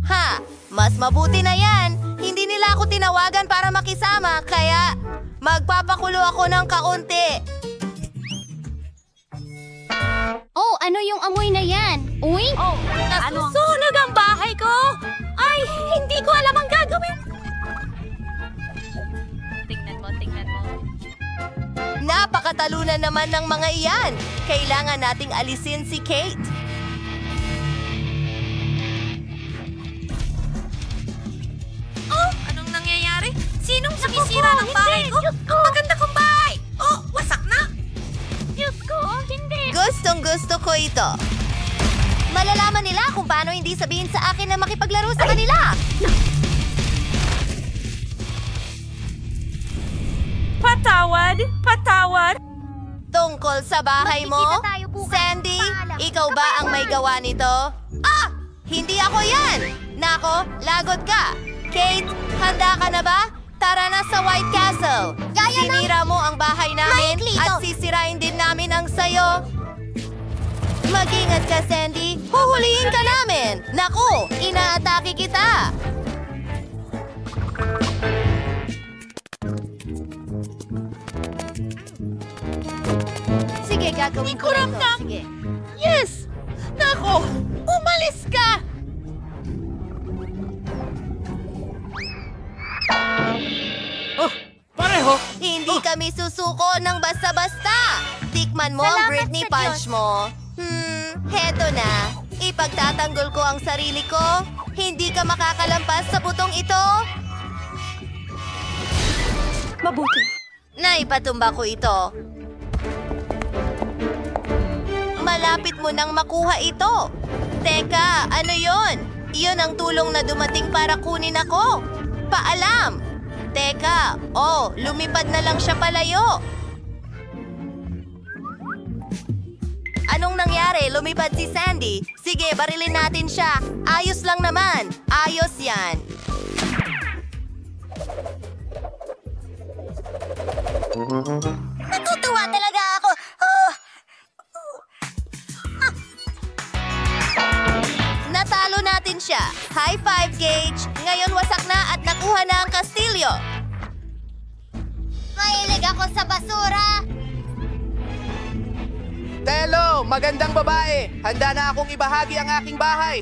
Ha, mas mabuti na yan. Hindi nila ako tinawagan para makisama, kaya magpapakulo ako ng kaunti. Oh, ano yung amoy na yan? Uy! Oh, nasusunog ang bahay ko! Ay, hindi ko alam ang gagawin. Tingnan mo, tingnan mo. Napakatalunan naman ng mga iyan. Kailangan nating alisin si Kate. Oh, anong nangyayari? Sinong sumisira ng bahay ko? Ang maganda kong bahay! Oh, wasak na! Diyos ko, hindi! Gustong-gusto ko ito. Malalaman nila kung paano hindi sabihin sa akin na makipaglaro sa kanila. Patawad! Patawad! Tungkol sa bahay mo, Sandy, ikaw ba ang may gawa nito? Ah! Hindi ako yan! Nako, lagot ka! Kate, handa ka na ba? Tara na sa White Castle! Sinira mo ang bahay namin at sisirain din namin ang sayo. Mag-ingat ka, Sandy. Huhulihin ka namin. Naku, inaatake kita. Sige, gagawin ko rin to. Sige. Yes! Nako! Umalis ka! Oh, pareho! Hindi kami susuko ng basta-basta. Tikman mo ang Britney punch mo. Heto na. Ipagtatanggol ko ang sarili ko. Hindi ka makakalampas sa butong ito. Mabuti. Naipatumba ko ito. Malapit mo nang makuha ito. Teka, ano yon? Iyon ang tulong na dumating para kunin ako. Paalam. Teka, lumipad na lang siya palayo. Anong nangyari? Lumipad si Sandy. Sige, barilin natin siya. Ayos lang naman. Ayos yan. Natutuwa talaga ako. Natalo natin siya. High five, Gage. Ngayon wasak na at nakuha na ang kastilyo. Mahilig ako sa basura. Telo, magandang babae. Handa na akong ibahagi ang aking bahay.